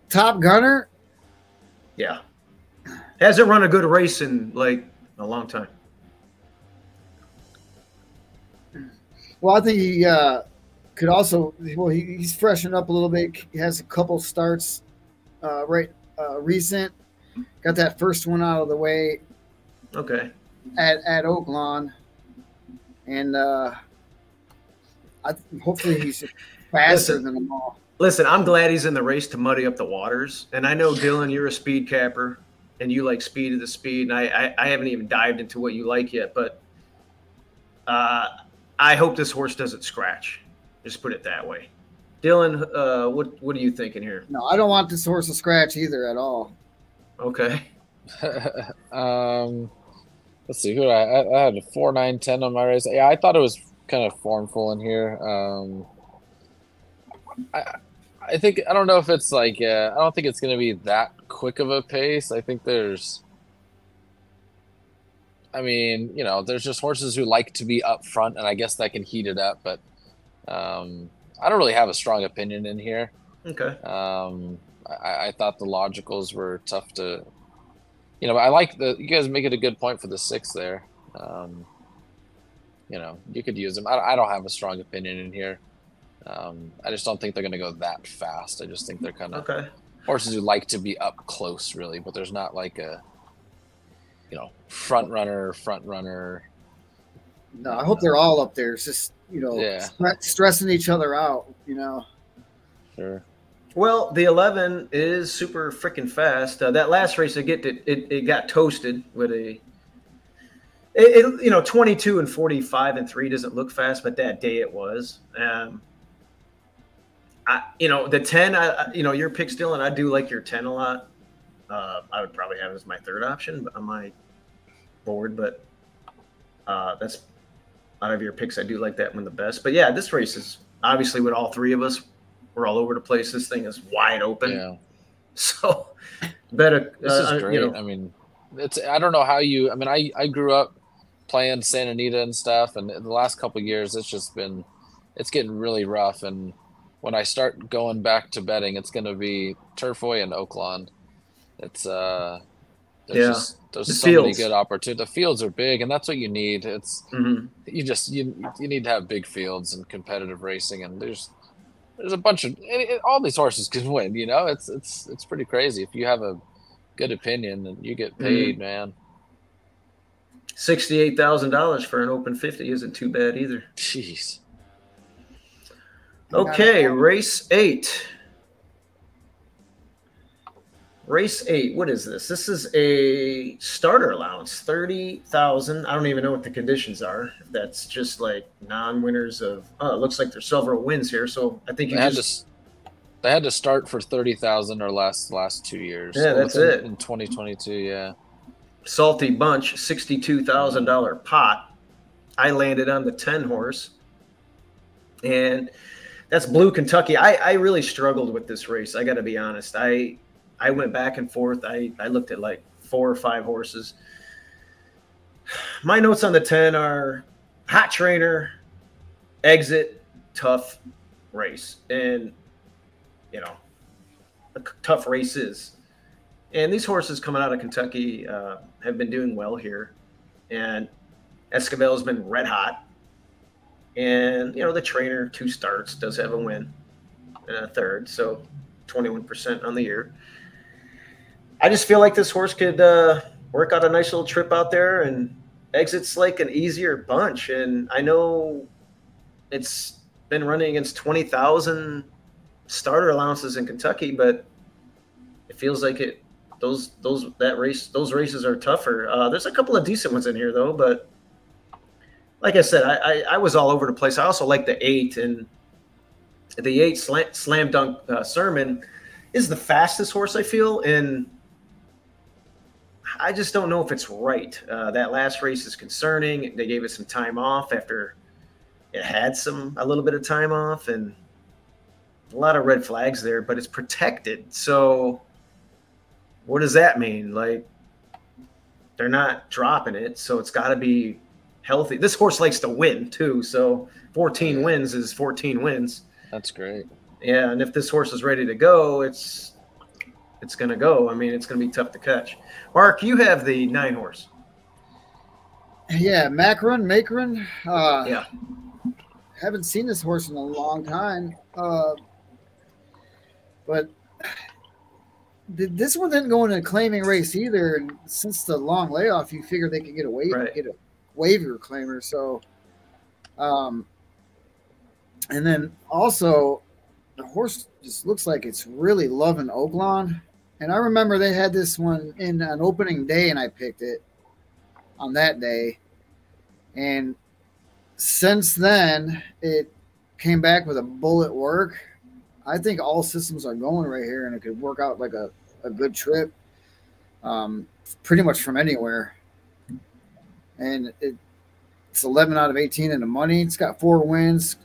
Top Gunner? Yeah. Hasn't run a good race in like a long time. Well, I think he could also. Well, he's freshened up a little bit. He has a couple starts, recent. Got that first one out of the way. Okay. At Oaklawn, and hopefully he's faster than them all. Listen, I'm glad he's in the race to muddy up the waters. And I know, Dylan, you're a speed capper, and you like speed of the speed. And I haven't even dived into what you like yet, but I hope this horse doesn't scratch. Just put it that way. Dylan, what are you thinking here? No, I don't want this horse to scratch either at all. Okay. Let's see. I had a 4, 9, 10 on my race. Yeah, I thought it was kind of formful in here. I think I don't know if it's like I don't think it's going to be that quick of a pace. I think there's just horses who like to be up front, and I guess that can heat it up. But I don't really have a strong opinion in here. Okay. I thought the logicals were tough to, I like you guys make it a good point for the 6 there. You could use them. I don't have a strong opinion in here. I just don't think they're going to go that fast. I just think they're kind of horses who like to be up close, really, but there's not like a, front runner. No, I hope they're all up there. It's just, stressing each other out, Sure. Well, the 11 is super freaking fast. That last race, it got toasted with 22 and 45 and 3 doesn't look fast, but that day it was. The 10, your pick, Dylan, I do like your 10 a lot. I would probably have it as my third option on my board, but that's out of your picks. I do like that one the best. But yeah, this race is obviously with all three of us. We're all over the place. This thing is wide open. Yeah. So better. This is great. I mean, I don't know how you. I mean, I grew up playing Santa Anita and stuff, and the last couple of years, it's getting really rough. And when I start going back to betting, it's going to be Turfway and Oaklawn. It's there's so many good opportunities. The fields are big, and that's what you need. It's you need to have big fields and competitive racing, and there's a bunch of all these horses can win. It's pretty crazy if you have a good opinion and you get paid, man. $68,000 for an open 50 isn't too bad either. Jeez. Okay, race 8. Race 8. What is this? This is a starter allowance, 30,000. I don't even know what the conditions are. If that's just like non-winners of. Oh, it looks like there's several wins here. So I think they had to start for 30,000 or less the last 2 years. Yeah, that's it. In 2022, yeah. Salty bunch, $62,000 pot. I landed on the 10 horse, and that's Blue Kentucky. I really struggled with this race. I got to be honest. I went back and forth. I looked at like 4 or 5 horses. My notes on the 10 are hot trainer, exit, tough race. And, tough races. And these horses coming out of Kentucky have been doing well here. And Esquivel has been red hot. And, the trainer, 2 starts, does have a win and a third. So 21% on the year. I just feel like this horse could work out a nice little trip out there, and exit's like an easier bunch. And I know it's been running against 20,000 starter allowances in Kentucky, but it feels like those races are tougher. There's a couple of decent ones in here though, but like I said, I was all over the place. I also like the 8, and the 8 slam dunk Sermon is the fastest horse I feel, and I just don't know if it's right. That last race is concerning. They gave it some time off after it had a little bit of time off, and a lot of red flags there, but it's protected. So what does that mean? Like, they're not dropping it, so it's got to be healthy. This horse likes to win too, so 14 wins is 14 wins. That's great. Yeah, and if this horse is ready to go, it's going to go. I mean, it's going to be tough to catch. Mark, you have the 9 horse. Yeah, Macron. Yeah. Haven't seen this horse in a long time. But this one didn't go in a claiming race either. And since the long layoff, you figure they could get a waiver claimer. So, and then also the horse just looks like it's really loving Oaklawn. And I remember they had this one in an opening day, and I picked it on that day. And since then, it came back with a bullet work. I think all systems are going right here, and it could work out like a good trip, pretty much from anywhere. And it's 11 out of 18 in the money. It's got 4 wins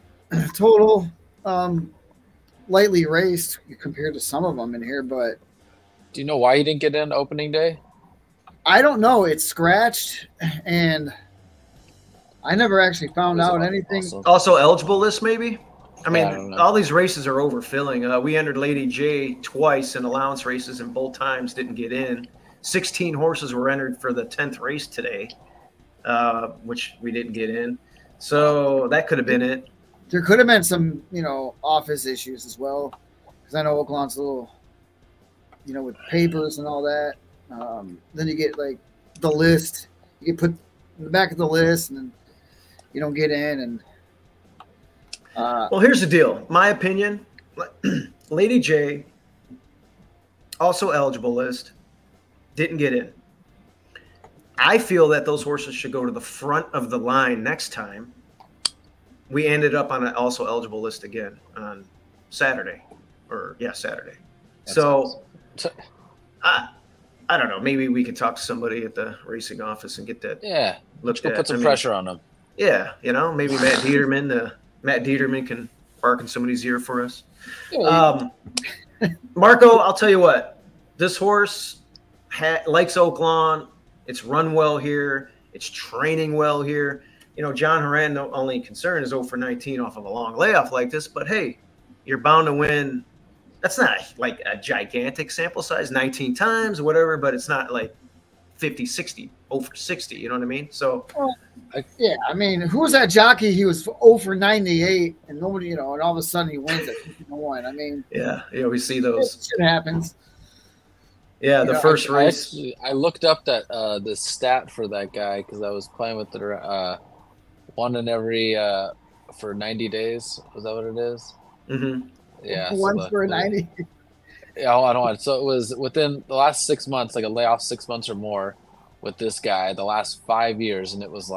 total, lightly raced compared to some of them in here. But do you know why he didn't get in opening day? I don't know. It's scratched, and I never actually found out anything. Also eligible list, maybe? I mean, all these races are overfilling. We entered Lady J twice in allowance races, and both times didn't get in. 16 horses were entered for the 10th race today, which we didn't get in. So that could have been it. There could have been some, office issues as well, because I know Oaklawn's a little, with papers and all that. Then you get like the list. You get put in the back of the list, and then you don't get in. And well, here's the deal. My opinion: Lady J, also eligible list, didn't get in. I feel that those horses should go to the front of the line next time. We ended up on an also eligible list again on Saturday. Saturday. That's so awesome. I don't know. Maybe we could talk to somebody at the racing office and get that. Yeah, let's go put some pressure on them. Yeah, maybe Matt Dieterman can bark in somebody's ear for us. Yeah. Marco, I'll tell you what. This horse likes Oaklawn. It's run well here. It's training well here. John Horan, the only concern is 0 for 19 off of a long layoff like this. But, hey, you're bound to win. That's not like a gigantic sample size, 19 times or whatever, but it's not like 50, 60, 0 for 60. You know what I mean? So, yeah, I mean, who was that jockey? He was 0 for 98, and nobody, and all of a sudden he wins at 51. I mean, yeah, we see those. Shit happens. Yeah, the first race. I looked up that the stat for that guy because I was playing with the one in every for 90 days. Was that what it is? Mm-hmm. Yeah, one for 90. Yeah, I don't want. So it was within the last 6 months, like a layoff 6 months or more, with this guy. The last 5 years, and it was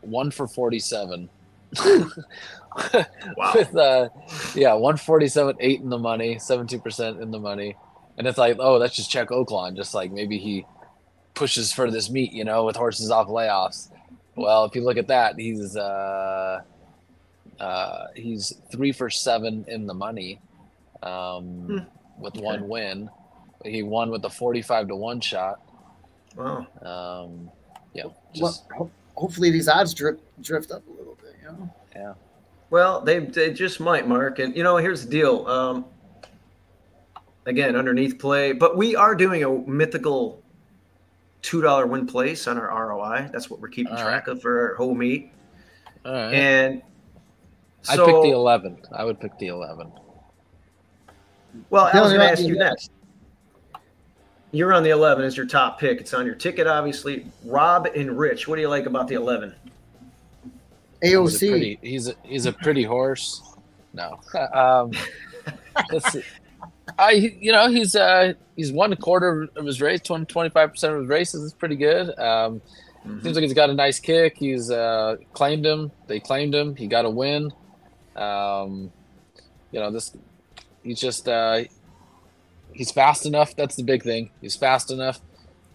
1 for 47. Wow. With 147, 8 in the money, 17% in the money, and it's like, oh, let's just check Oaklawn. Just like maybe he pushes for this meet, with horses off layoffs. Well, if you look at that, he's 3 for 7 in the money, with one win. He won with the 45 to 1 shot. Wow. Hopefully these odds drift up a little bit. Yeah. Well, they just might, Mark. And here's the deal. Again, underneath play, but we are doing a mythical $2 win place on our ROI. That's what we're keeping track of for our whole meet. All right. And I picked the 11. I would pick the 11. Well, I was going to ask you next. You're on the 11 as your top pick. It's on your ticket, obviously. Rob and Rich, what do you like about the 11? AOC. He's a pretty horse. No. He's won a quarter of his race, 25% of his races. It's pretty good. Seems like he's got a nice kick. He's claimed him. They claimed him. He got a win. he's fast enough. That's the big thing. He's fast enough.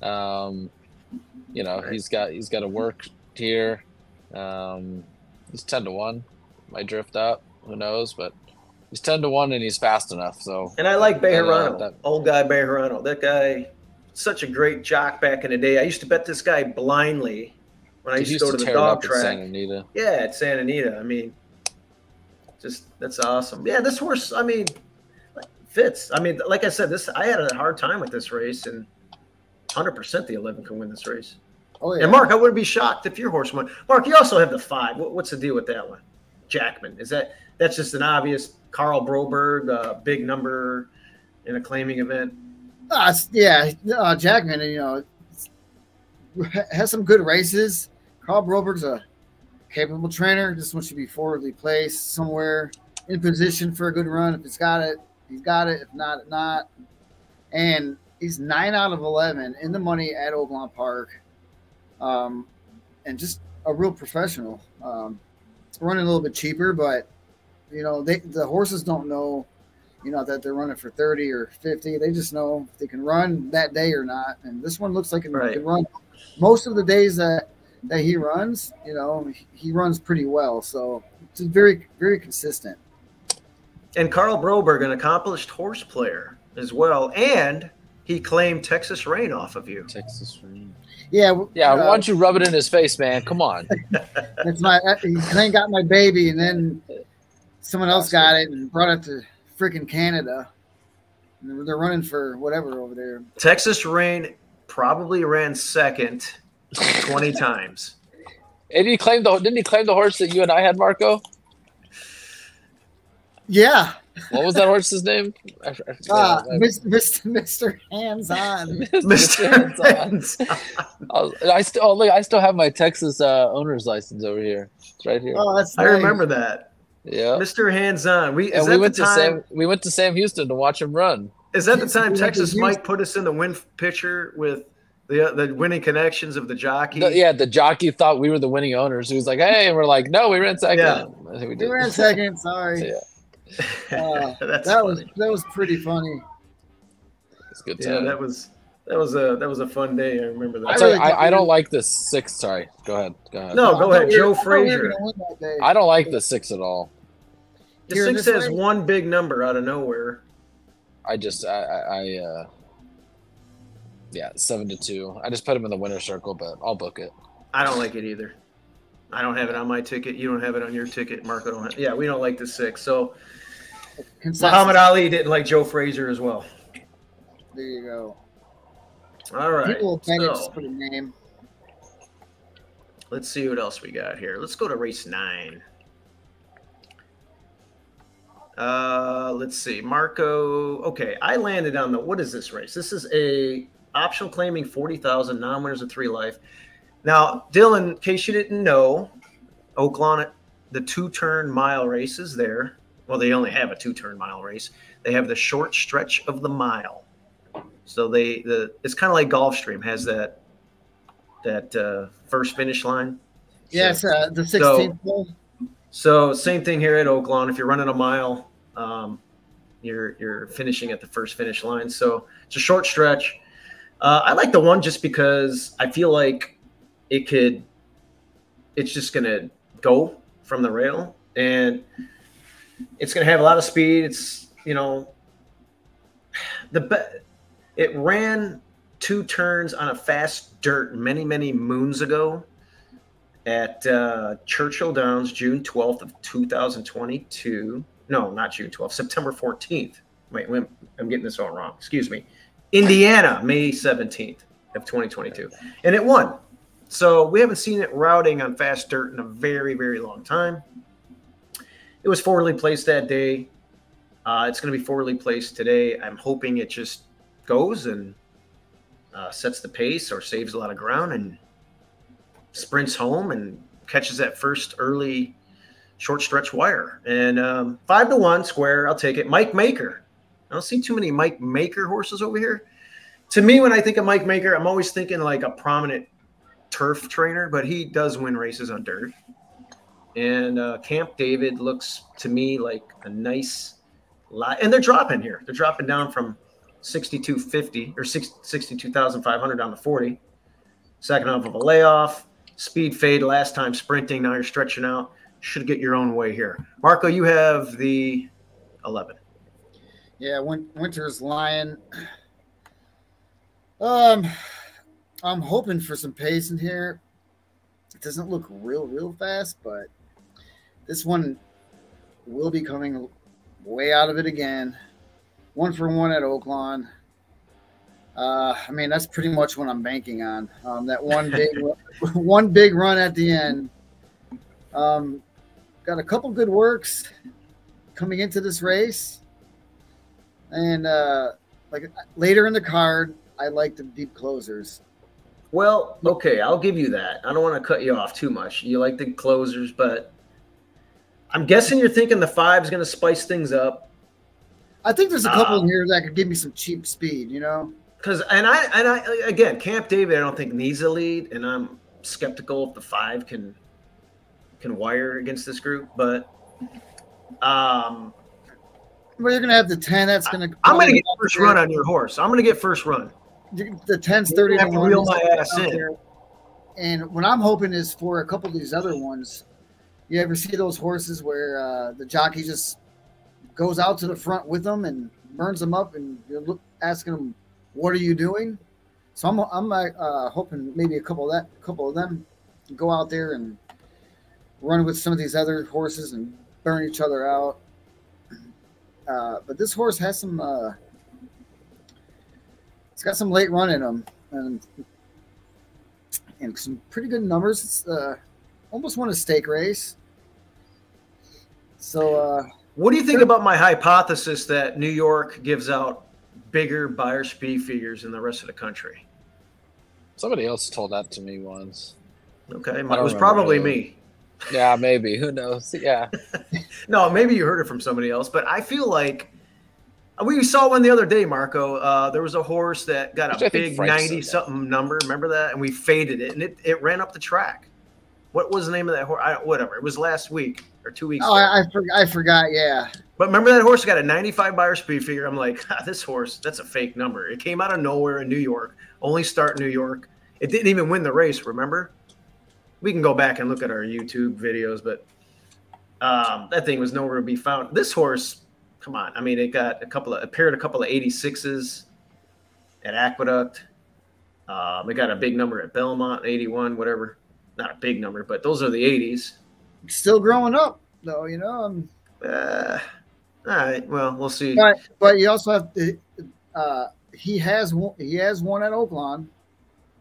You know, he's got to work here. He's 10-1. Might drift up. Who knows? But he's 10-1 and he's fast enough. So. And I like Bejarano, old guy Bejarano. That guy, such a great jock back in the day. I used to bet this guy blindly when I used to go to the dog track. Santa Anita. Yeah, at Santa Anita. I mean, just that's awesome. Yeah, this horse, I mean, fits. I mean, like I said, I had a hard time with this race, and 100% the 11 can win this race. Oh yeah. And Mark, I wouldn't be shocked if your horse won. Mark, you also have the 5. What's the deal with that one? Jackman. That's just an obvious Carl Broberg, big number in a claiming event? Jackman, you know, has some good races. Carl Broberg's a capable trainer. This one should be forwardly placed somewhere in position for a good run. If it's got it, he's got it. If not, not. And he's 9 out of 11 in the money at Oaklawn Park. And just a real professional. Running a little bit cheaper, but you know, the horses don't know, you know, that they're running for 30 or 50. They just know if they can run that day or not. And this one looks like it can run most of the days that he runs. You know, he runs pretty well. So it's very, very consistent. And Carl Broberg, an accomplished horse player as well. And he claimed Texas Rain off of you. Texas Rain. Yeah. Why don't you rub it in his face, man? Come on. He claimed got my baby, and then someone else got it and brought it to freaking Canada. They're running for whatever over there. Texas Rain probably ran second 20 times. And didn't he claim the horse that you and I had, Marco? Yeah. What was that horse's name? Mr. Hands On. Mr. Hands On. I still have my Texas owner's license over here. It's right here. Oh, that's I nice. remember that. Yeah. Mr. Hands On. We went to Sam Houston to watch him run. Is that the time Texas Mike put us in the win picture with the winning connections of the jockey? The jockey thought we were the winning owners. He was like, "Hey," and we're like, "No, we ran second." Yeah. I think we ran second. Sorry. So, yeah. That was pretty funny. It's good. Yeah, that was a fun day. I remember that. I don't like this 6. Sorry, go ahead. No, go ahead, Joe Frazier. I don't like the 6 at all. The 6 has one big number out of nowhere. 7-2. I just put him in the winner's circle, but I'll book it. I don't like it either. I don't have it on my ticket. You don't have it on your ticket. Marco don't have. Yeah, we don't like the 6. So Muhammad Ali didn't like Joe Frazier as well. There you go. All right. People can just put a name. Let's see what else we got here. Let's go to race 9. Let's see. Marco. Okay, I landed on what is this race? This is a optional claiming 40,000, non-winners of 3 life. Now, Dylan, in case you didn't know, Oaklawn, the 2-turn mile race is there. Well, they only have a 2-turn mile race. They have the short stretch of the mile. So it's kind of like Gulfstream has that first finish line. Yes, the 16th hole. So same thing here at Oaklawn. If you're running a mile, you're finishing at the first finish line. So it's a short stretch. I like the one just because I feel like it's just going to go from the rail, and it's going to have a lot of speed. It's, you know, it ran 2 turns on a fast dirt many, many moons ago at Churchill Downs, June 12th of 2022. No, not June 12th, September 14th. Wait, I'm getting this all wrong. Excuse me. Indiana, May 17th of 2022. And it won. So we haven't seen it routing on fast dirt in a very, very long time. It was forwardly placed that day. It's going to be forwardly placed today. I'm hoping it just goes and sets the pace or saves a lot of ground and sprints home and catches that first early short stretch wire. And 5-1 square, I'll take it. Mike Maker. I don't see too many Mike Maker horses over here. To me, when I think of Mike Maker, I'm always thinking like a prominent turf trainer, but he does win races on dirt. And Camp David looks to me like a nice lot. And they're dropping here. They're dropping down from 62.50 or 62,500 down to 40. Second off of a layoff, speed fade last time sprinting. Now you're stretching out. Should get your own way here. Marco, you have the 11. Yeah, Winter's Lion. I'm hoping for some pace in here. It doesn't look real fast, but this one will be coming way out of it again. 1 for 1 at Oaklawn. I mean, that's pretty much what I'm banking on. That one big run at the end. Got a couple good works coming into this race, and like later in the card, I like the deep closers. Well, okay, I'll give you that. I don't want to cut you off too much. You like the closers, but I'm guessing you're thinking the 5 is going to spice things up. I think there's a couple in here that could give me some cheap speed, you know. Because I again, Camp David, I don't think needs a lead, and I'm skeptical if the 5 can wire against this group. But well, you're gonna have the 10. That's gonna. I'm gonna get first run on your horse. I'm gonna get first run. The 10's 30 to 1. Reel my ass in. And what I'm hoping is for a couple of these other ones. You ever see those horses where the jockey just goes out to the front with them and burns them up, and you're asking them, "What are you doing?" So I'm hoping maybe a couple of them go out there and run with some of these other horses and burn each other out. But this horse has some. It's got some late run in him, and some pretty good numbers. It's almost won a stake race. So, what do you think about my hypothesis that New York gives out bigger buyer speed figures than the rest of the country? Somebody else told that to me once. Okay, it was probably me. Yeah, maybe. Who knows? Yeah. No, maybe you heard it from somebody else, but I feel like we saw one the other day, Marco. There was a horse that got a big 90-something number. Remember that? And we faded it, and it ran up the track. What was the name of that horse? Whatever. It was last week or 2 weeks ago. I forgot, yeah. But remember that horse got a 95 buyer speed figure? I'm like, this horse, that's a fake number. It came out of nowhere in New York, only start in New York. It didn't even win the race, remember? We can go back and look at our YouTube videos, but that thing was nowhere to be found. This horse, come on. I mean, it got a couple of 86s at Aqueduct. It got a big number at Belmont, 81, whatever. Not a big number, but those are the 80s. Still growing up, though, you know. All right. Well, we'll see. But you also have he has won at Oaklawn.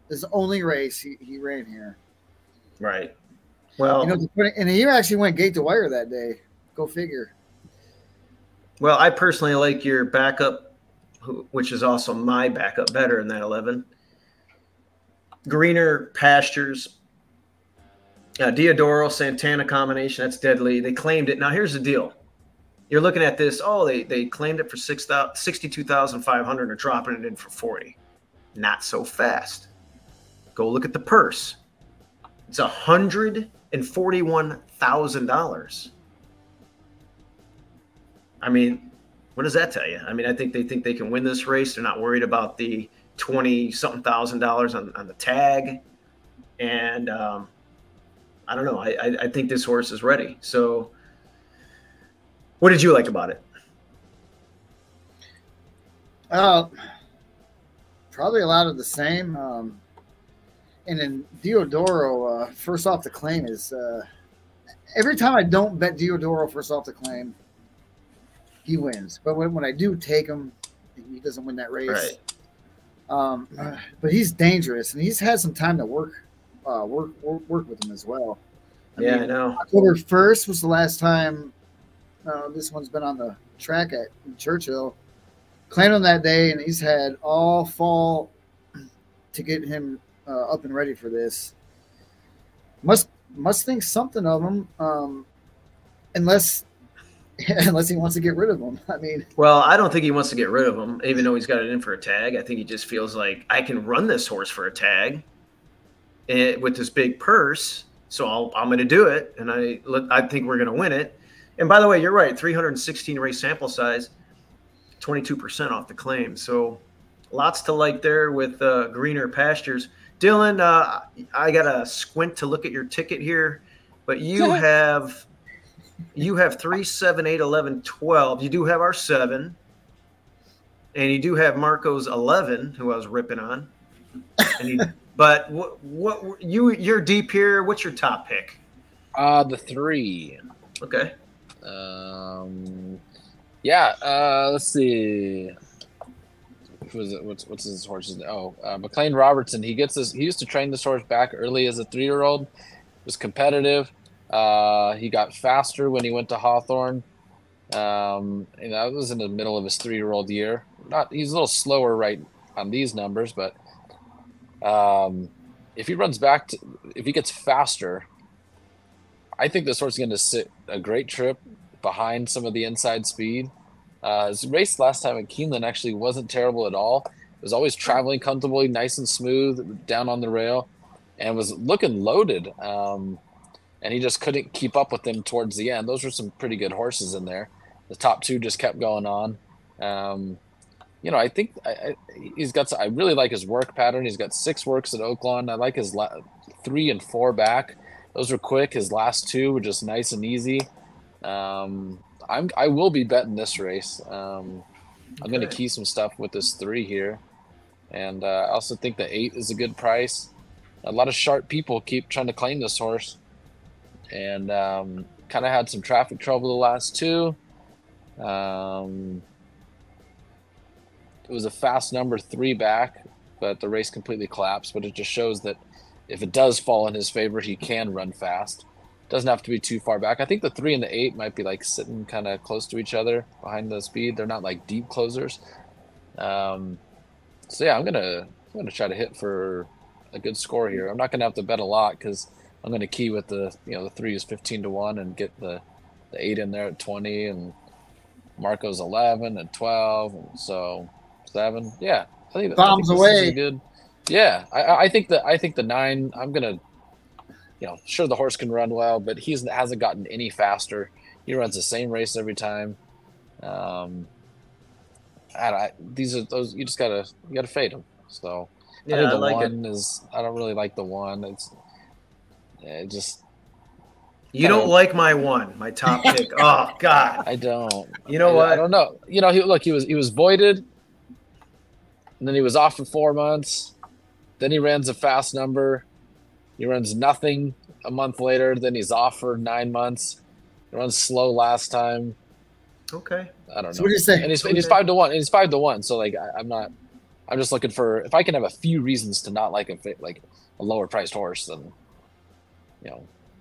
This is the only race he ran here. Right. Well, you know, and he actually went gate to wire that day. Go figure. Well, I personally like your backup, which is also my backup, better in that 11. Greener pastures. Diodoro Santana combination, that's deadly. They claimed it. Now here's the deal. You're looking at this. Oh, they claimed it for 62,500 and are dropping it in for 40. Not so fast. Go look at the purse. It's $141,000. I mean, what does that tell you? I mean, I think they can win this race. They're not worried about the $20-something thousand on the tag, and I don't know. I think this horse is ready. So what did you like about it? Probably a lot of the same. And then Diodoro, first off the claim is every time I don't bet Diodoro first off the claim, he wins. But when I do take him, he doesn't win that race. Right. But he's dangerous, and he's had some time to work with him as well. I know. October 1st was the last time this one's been on the track at Churchill. Claimed him that day, and he's had all fall to get him up and ready for this. Must think something of him, unless he wants to get rid of him. I mean, well, I don't think he wants to get rid of him, even though he's got it in for a tag. I think he just feels like I can run this horse for a tag with this big purse, so I'm going to do it, and I think we're going to win it. And by the way, you're right, 316 race sample size. 22% off the claim. So lots to like there with greener pastures. Dylan, I got to squint to look at your ticket here, but you have 3, 7, 8, 11, 12. You do have our 7, and you do have Marco's 11, who I was ripping on. But you're deep here. What's your top pick? The 3. Okay. Let's see. Who is it? What's his horse's name? McLean Robertson. He used to train this horse back early as a 3-year-old. Was competitive. He got faster when he went to Hawthorne. And that was in the middle of his 3-year-old year. He's a little slower right on these numbers, but if he runs if he gets faster, I think this horse is going to sit a great trip behind some of the inside speed. His race last time at Keeneland actually wasn't terrible at all. It was always traveling comfortably, nice and smooth, down on the rail, and was looking loaded. And he just couldn't keep up with them towards the end. Those were some pretty good horses in there. The top 2 just kept going on. I think he's got. I really like his work pattern. He's got 6 works at Oaklawn. I like his 3 and 4 back. Those were quick. His last 2 were just nice and easy. I will be betting this race. I'm going to key some stuff with this 3 here, and I also think the 8 is a good price. A lot of sharp people keep trying to claim this horse, and kind of had some traffic trouble the last 2. It was a fast number 3 back, but the race completely collapsed. But it just shows that if it does fall in his favor, he can run fast. Doesn't have to be too far back. I think the 3 and the 8 might be like sitting kind of close to each other behind the speed. They're not like deep closers. I'm gonna try to hit for a good score here. I'm not gonna have to bet a lot because I'm gonna key with the 3 is 15-1 and get the 8 in there at 20 and Marco's 11 and 12 and so 7. Yeah, I think bombs away. Good. Yeah, I think the 9. I'm gonna. Sure, the horse can run well, but he hasn't gotten any faster. He runs the same race every time. These are those you gotta fade them. So yeah, I think the like 1 is. I don't really like the 1. You don't like my 1, my top pick. Oh God, I don't. You know what? I don't know. He was voided, and then he was off for 4 months. Then he runs a fast number. He runs nothing a month later. Then he's off for 9 months. He runs slow last time. Okay. I don't know. So what do you say? And he's 5-1. And he's 5-1. So I'm just looking for, if I can have a few reasons to not like a lower priced horse, then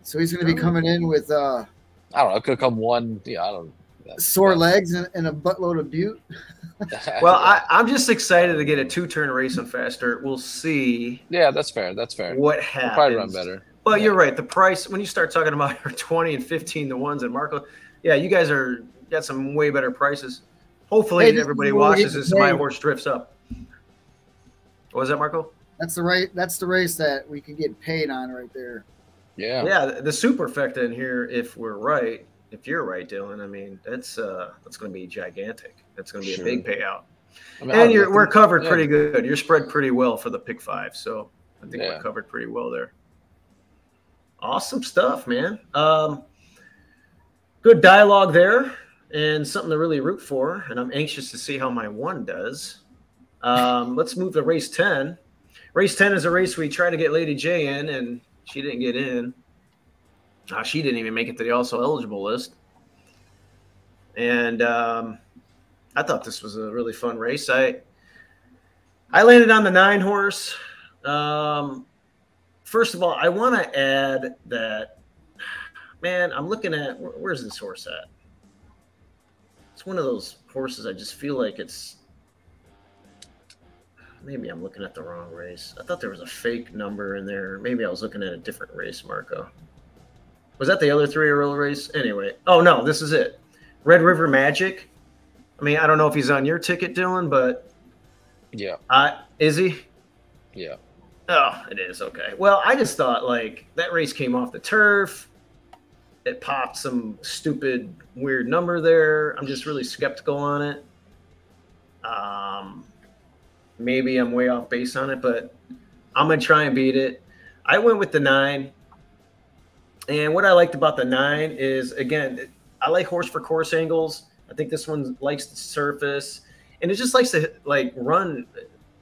So he's going to be coming in with I don't know. It could come 1. Yeah, I don't. Sore legs and a buttload of butte. Well, I'm just excited to get a 2-turn race on Fast Dirt. We'll see. Yeah, that's fair. What happens? We'll probably run better. Well, You're right. The price, when you start talking about your 20 and 15-1s and Marco, yeah, you guys got some way better prices. Hopefully everybody watches this and my horse drifts up. What was that, Marco? That's the race that we can get paid on right there. Yeah. Yeah, the superfecta in here, if we're right, if you're right, Dylan, I mean, that's going to be gigantic. That's going to be a big payout. And we're covered pretty good. You're spread pretty well for the pick 5, so I think we're covered pretty well there. Awesome stuff, man. Good dialogue there, and something to really root for. And I'm anxious to see how my 1 does. Let's move to race 10. Race 10 is a race we tried to get Lady J in, and she didn't get in. She didn't even make it to the also eligible list. And I thought this was a really fun race. I landed on the 9 horse. First of all, I want to add that, man, I'm looking at, where's this horse at? It's one of those horses I just feel like maybe I'm looking at the wrong race. I thought there was a fake number in there. Maybe I was looking at a different race, Marco. Was that the other 3-year-old race? Anyway. Oh, no, this is it. Red River Magic. I mean, I don't know if he's on your ticket, Dylan, but yeah. Is he? Yeah. Oh, it is. Okay. Well, I just thought, that race came off the turf. It popped some stupid, weird number there. I'm just really skeptical on it. Maybe I'm way off base on it, but I'm going to try and beat it. I went with the 9. And what I liked about the 9 is, again, I like horse for course angles. I think this one likes the surface, and it just likes to like run.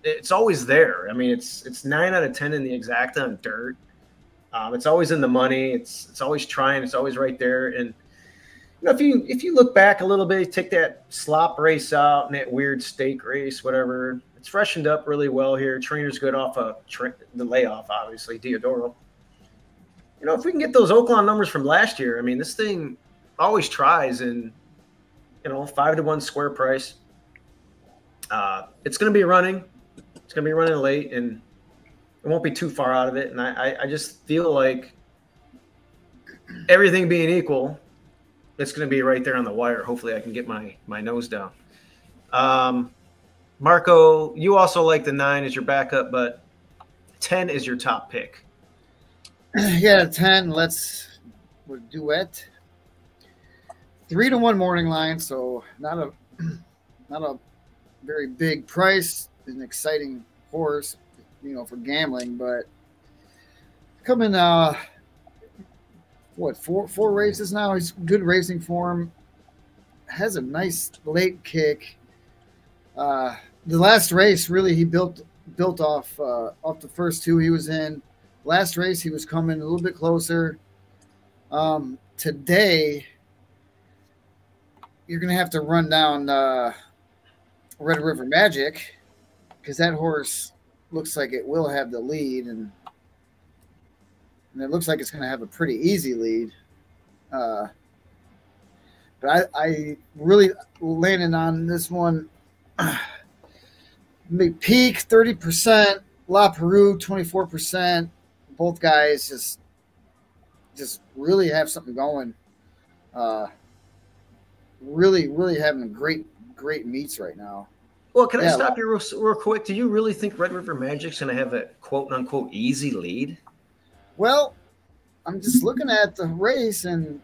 It's always there. I mean, it's 9 out of 10 in the exacta on dirt. It's always in the money. It's always trying. It's always right there. And if you look back a little bit, take that slop race out and that weird stake race, whatever. It's freshened up really well here. Trainer's good off the layoff, obviously, Diodoro. If we can get those Oaklawn numbers from last year, I mean, this thing always tries, and 5-1 square price. It's going to be running. It's going to be running late, and it won't be too far out of it. And I just feel like everything being equal, it's going to be right there on the wire. Hopefully I can get my nose down. Marco, you also like the 9 as your backup, but 10 is your top pick. Yeah, 10. We'll duet. 3-1 morning line, so not a very big price. An exciting horse, for gambling, but coming four races now. He's good racing form. Has a nice late kick. The last race, really, he built off the first 2 he was in. Last race, he was coming a little bit closer. Today, you're going to have to run down Red River Magic, because that horse looks like it will have the lead, and it looks like it's going to have a pretty easy lead. But I really landed on this one. Peak 30%, La Peru 24%. Both guys just really have something going. Really having great meets right now. Well, can I stop you real quick? Do you really think Red River Magic's going to have a quote-unquote easy lead? Well, I'm just looking at the race, and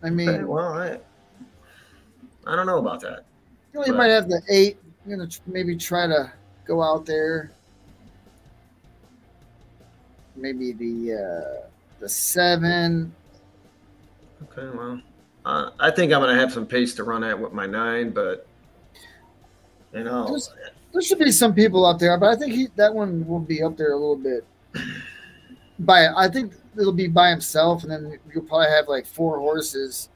I mean... Okay, well, I don't know about that. You might have the 8. You're going to maybe try to go out there. Maybe the 7. Okay, well, I think I'm going to have some pace to run at with my 9, but there should be some people up there, but I think that one will be up there a little bit. I think it'll be by himself, and then you'll probably have like 4 horses,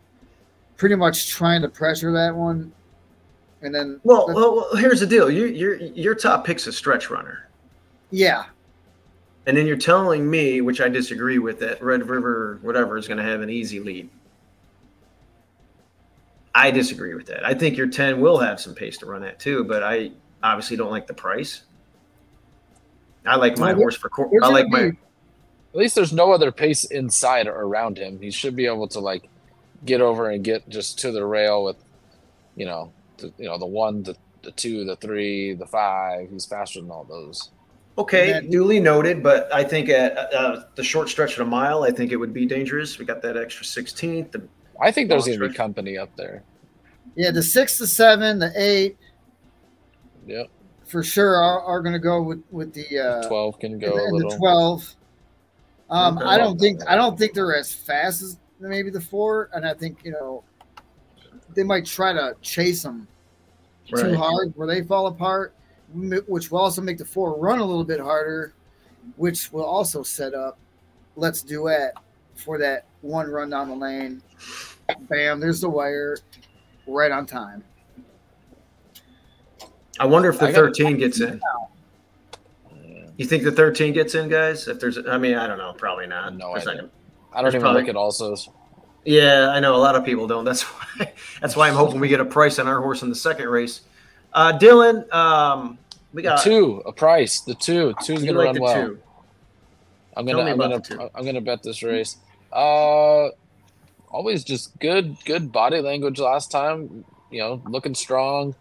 pretty much trying to pressure that one. And then, well, here's the deal: your top pick's a stretch runner. Yeah. And then you're telling me, which I disagree with, that Red River whatever is going to have an easy lead. I disagree with that. I think your 10 will have some pace to run at too, but I obviously don't like the price. I like my horse for course. I like my. At least there's no other pace inside or around him. He should be able to like get over and get just to the rail with, the 1, the 2, the 3, the 5. He's faster than all those. Okay, duly noted, but I think at the short stretch of a mile, I think it would be dangerous. We got that extra 16th. I think there's going to be company up there. Yeah, the 6, the 7, the 8. Yep. For sure are going to go with the 12 can go a little. The 12. I don't think they're as fast as maybe the 4, and I think they might try to chase them too hard where they fall apart, which will also make the 4 run a little bit harder, which will also set up Let's Duet for that one run down the lane. Bam, there's the wire right on time. I wonder if the 13 gets in. You think the 13 gets in, guys? I don't know. Probably not. No, I don't even look at Alsos. Yeah, I know a lot of people don't. That's why I'm hoping we get a price on our horse in the second race. Dylan, we got 2, a price. The 2. 2's going to run well. 2. I'm gonna bet this race. Always just good body language last time. Looking strong.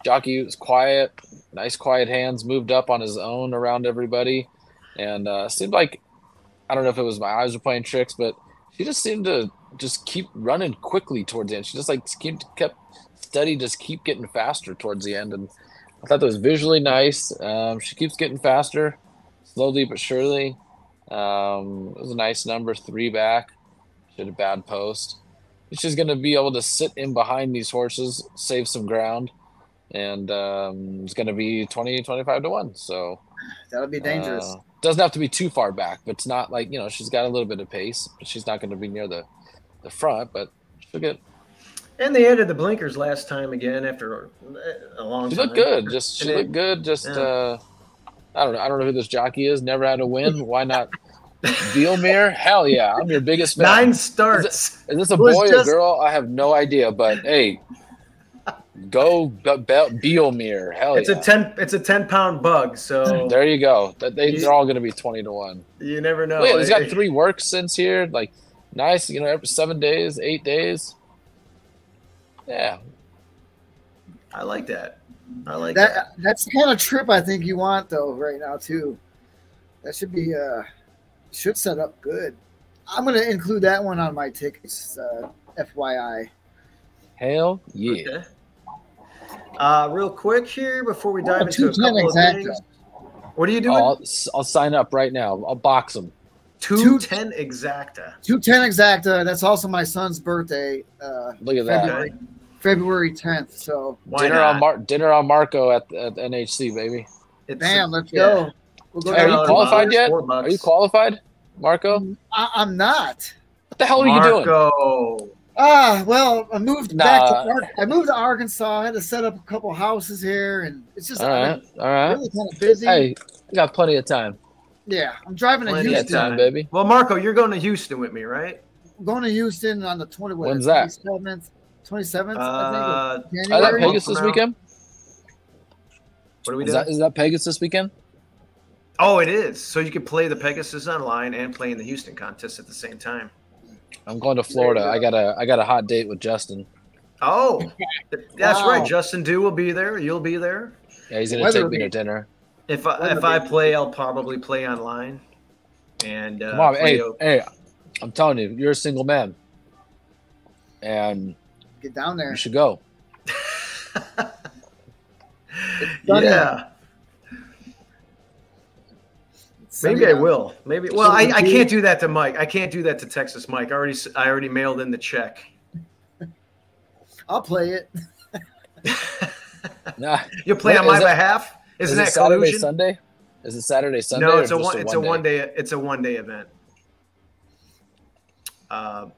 Jockey was quiet, nice quiet hands. Moved up on his own around everybody, and seemed like, I don't know if it was my eyes were playing tricks, but she just seemed to just keep running quickly towards the end. She just kept steady, just keep getting faster towards the end. And I thought that was visually nice. She keeps getting faster, slowly but surely. It was a nice number, 3 back. She had a bad post. She's going to be able to sit in behind these horses, save some ground, and it's going to be 20, 25 to 1. So that'll be dangerous. Doesn't have to be too far back, but it's not like, she's got a little bit of pace, but she's not going to be near the front, but she'll get. And they added the blinkers last time again after a long time. She looked good. She looked good. Yeah. I don't know who this jockey is. Never had a win. Why not? Beelmere? Hell yeah. I'm your biggest fan. 9 starts. Is this a boy or girl? I have no idea, but hey, go Beelmere. Hell it's yeah. It's a 10-pound bug, so there you go. They're all going to be 20 to 1. You never know. Wait, he's got 3 works since here. Like, nice, every 7 days, 8 days. Yeah. I like that. I like that. That's the kind of trip I think you want, though, right now, too. That should be should set up good. I'm going to include that one on my tickets, FYI. Hell yeah. Okay. Real quick here before we dive into a couple of things. What are you doing? I'll sign up right now. I'll box them. 210 exacta. 210 exacta. That's also my son's birthday. Look at that. February 10th. So dinner on Marco at NHC, baby. Bam, let's go. We'll go. Hey, are you qualified yet? Are you qualified, Marco? I'm not. What the hell are you doing? Marco. Well, I moved back I moved to Arkansas. I had to set up a couple houses here, and it's just all right. Really kind of busy. Hey, you got plenty of time. Yeah, I'm driving to Houston. Time, baby. Well, Marco, you're going to Houston with me, right? I'm going to Houston on the 20th. When's that? 27th, I think. Is that Pegasus this weekend? What are we doing? Is that Pegasus this weekend? Oh, it is. So you can play the Pegasus online and play in the Houston contest at the same time. I'm going to Florida. I got a hot date with Justin. Oh, that's right. Justin Dew will be there. You'll be there. Yeah, he's gonna take me to dinner. If I play, I'll probably play online. And come on, hey, I'm telling you, you're a single man, and get down there. You should go. Yeah. Maybe I will. Maybe. Well, I can't do that to Mike. I can't do that to Texas Mike. I already mailed in the check. I'll play it. Nah. You'll play on my behalf. Isn't that Saturday, collusion? Sunday? Is it Saturday, Sunday? No, it's a one day. It's a 1 day event. Yeah,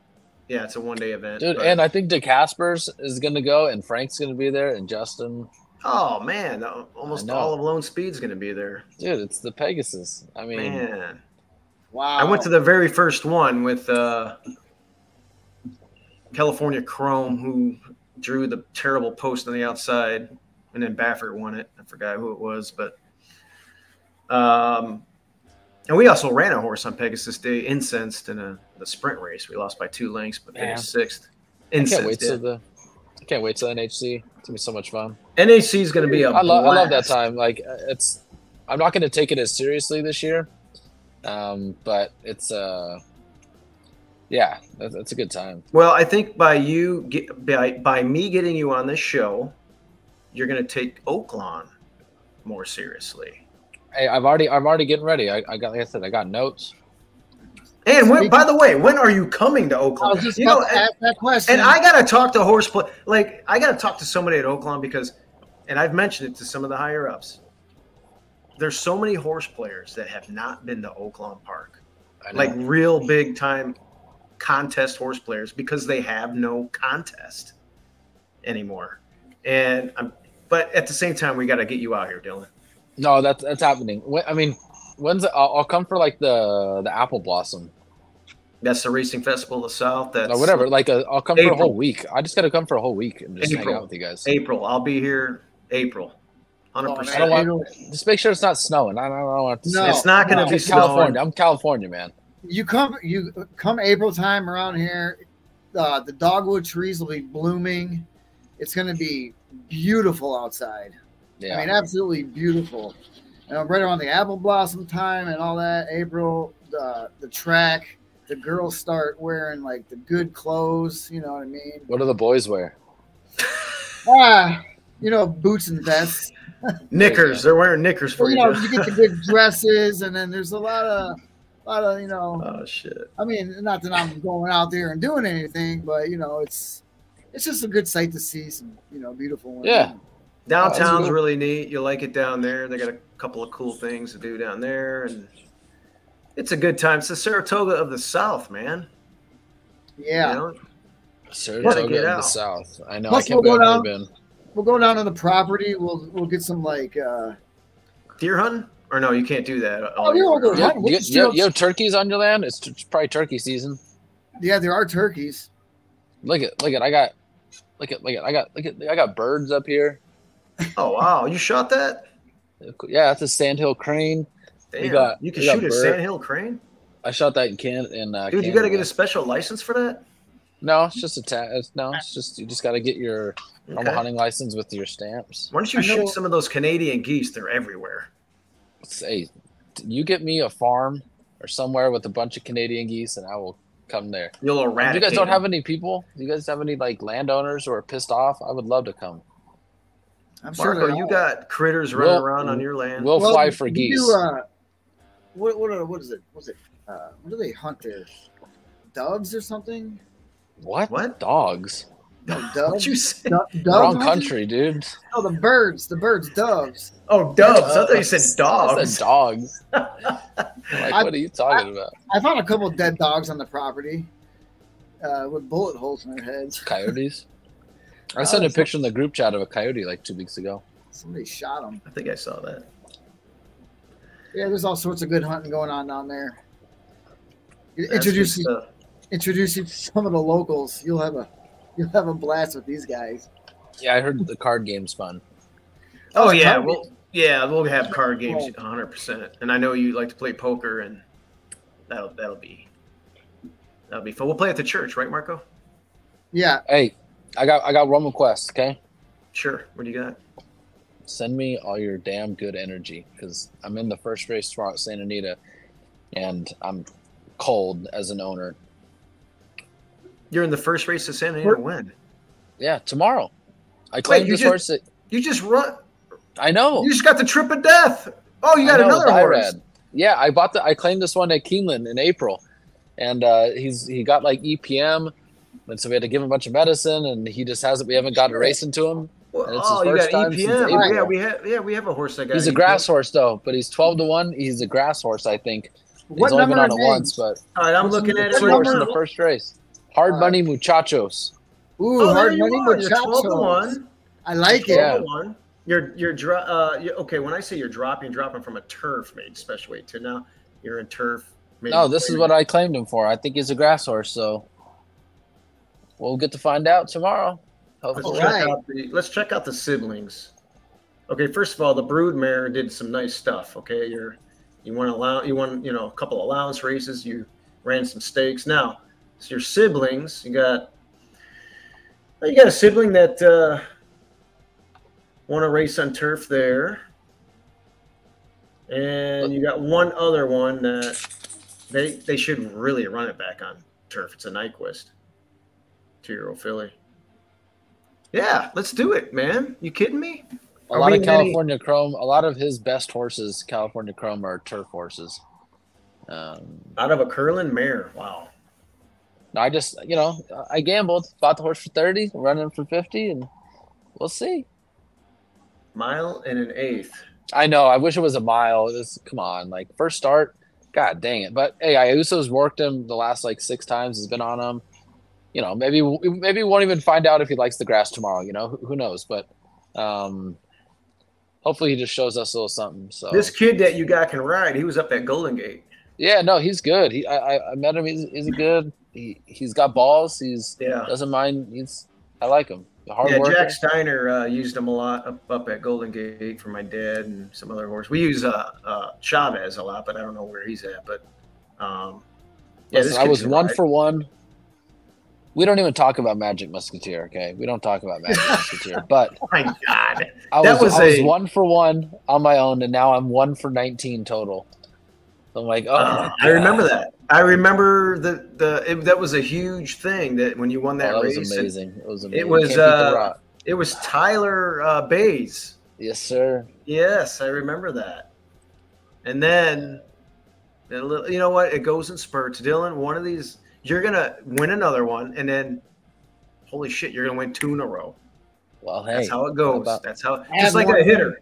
it's a 1 day event. Dude, and I think DeCaspers is going to go, and Frank's going to be there, and Justin. Oh man, almost all of Lone Speed's going to be there. Dude, it's the Pegasus. I mean, man, wow! I went to the very first one with California Chrome, who drew the terrible post on the outside, and then Baffert won it. I forgot who it was, but and we also ran a horse on Pegasus Day, Incensed, in the sprint race. We lost by 2 lengths, but finished 6th. Incensed. I can't wait till NHC. It's gonna be so much fun. NHC is gonna be a I love that time. Like I'm not gonna take it as seriously this year, but it's yeah, that's a good time. Well, I think by me getting you on this show, you're gonna take Oaklawn more seriously. Hey, I'm already getting ready. I got notes. And by the way, when are you coming to Oaklawn? I was just about to ask that question. And I gotta talk to I gotta talk to somebody at Oaklawn because, and I've mentioned it to some of the higher ups. There's so many horse players that have not been to Oaklawn Park, like real big time contest horse players, because they have no contest anymore. And but at the same time, we got to get you out here, Dylan. No, that's happening. I mean, when's it? I'll come for like the Apple Blossom. That's the Racing Festival of the South. That's whatever. Like I'll come for a whole week. I just got to come for a whole week and just hang out with you guys. April, I'll be here. April, 100%. Just make sure it's not snowing. I don't want to. No, it's not going to be California. I'm California, man. You come April time around here. The dogwood trees will be blooming. It's going to be beautiful outside. Yeah. I mean, absolutely beautiful. Right around the apple blossom time and all that, April, the track, the girls start wearing like the good clothes. You know what I mean? What do the boys wear? Boots and vests. Knickers. They're wearing knickers for you. You get the good dresses, and then there's a lot of. Oh shit! I mean, not that I'm going out there and doing anything, but it's just a good sight to see some beautiful women. Yeah, downtown's really neat. You like it down there. They got a couple of cool things to do down there, and it's a good time. It's the Saratoga of the South, man. Yeah, Saratoga of the South. I know. Plus, I can't believe I've never been. We'll go down to the property. We'll get some deer hunting. Or no, you can't do that. You have turkeys on your land? It's probably turkey season. Yeah, there are turkeys. Look at I got birds up here. Oh wow, you shot that? Yeah, that's a sandhill crane. Damn, you can shoot a sandhill crane? I shot that in Canada. Dude, you got to get a special license for that? No, it's just it's just you just got to get your normal hunting license with your stamps. Why don't you shoot some of those Canadian geese? They're everywhere. Hey, you get me a farm or somewhere with a bunch of Canadian geese, and I will come there. You'll eradicate. You guys don't have any people? Do you guys have any landowners who are pissed off? I would love to come. I'm sure Marco, you got critters running around on your land. We'll fly for geese. What is it? What do they hunt there? Doves or something? What? Dogs? No, doves. What'd you say? Wrong country, dude. Oh, the birds, doves. Oh, doves. I thought you said dogs. I said dogs. What are you talking about? I found a couple of dead dogs on the property with bullet holes in their heads. Coyotes? I sent a picture in the group chat of a coyote 2 weeks ago. Somebody shot him. I think I saw that. Yeah, there's all sorts of good hunting going on down there. Introduce you to some of the locals. You'll have a blast with these guys. Yeah, I heard the card game's fun. Oh yeah, we'll have card games 100%. And I know you like to play poker, and that'll be fun. We'll play at the church, right, Marco? Yeah. Hey, I got one request, okay? Sure. What do you got? Send me all your damn good energy, because I'm in the first race tomorrow at Santa Anita, and I'm cold as an owner. You're in the first race of Santa Anita when? Yeah, tomorrow. I claimed this horse. You just run. I know. You just got the trip of death. Oh, you got another horse. Yeah, I claimed this one at Keeneland in April, and he got EPM, and so we had to give him a bunch of medicine, and he just hasn't. We haven't got a race into him. And it's his first time EPM. We have a horse that got. He's a grass horse though, but he's 12-1. He's a grass horse, I think. What he's only been on it names? Once, but all right, I'm looking at it. Horse in the first race. Hard Money Muchachos. Ooh, Hard Money Muchachos. I like it. Yeah. Okay. When I say you're dropping from a turf made special weight to now you're in turf. No, this is what I claimed him for. I think he's a grass horse, so we'll get to find out tomorrow. Let's check out the siblings. Okay, first of all, the brood mare did some nice stuff. Okay, you won a couple allowance races. You ran some stakes. Now, it's your siblings. You got a sibling that won a race on turf there, and you got one other one that they should really run it back on turf. It's a Nyquist, 2-year-old filly. Yeah, let's do it, man. You kidding me? A lot of California Chrome. A lot of his best horses, California Chrome, are turf horses. Out of a Curlin mare. Wow. I just, I gambled, bought the horse for 30, running for 50, and we'll see. Mile and an eighth. I know. I wish it was a mile. Come on, first start. God dang it. But hey, Ayuso's worked him the last 6 times. He's been on him. Maybe we won't even find out if he likes the grass tomorrow. Who knows? But hopefully he just shows us a little something. So this kid that you got can ride. He was up at Golden Gate. Yeah, no, he's good. I met him. He's good. He's got balls. Doesn't mind. I like him. The hard worker. Jack Steiner used him a lot up at Golden Gate for my dad and some other horse. We use Chavez a lot, but I don't know where he's at. But listen, I was 1 for 1. We don't even talk about Magic Musketeer, okay? We don't talk about Magic Musketeer. But oh my God, I was 1 for 1 on my own, and now I'm 1 for 19 total. So I'm like, I remember that. I remember that was a huge thing that when you won that race. It was amazing. It was amazing. It was Tyler Bays. Yes, sir. Yes, I remember that. And then, you know what? It goes in spurts. Dylan, one of these, you're going to win another one, and then, holy shit, you're going to win 2 in a row. Well, hey. That's how it goes. That's how – just like a hitter.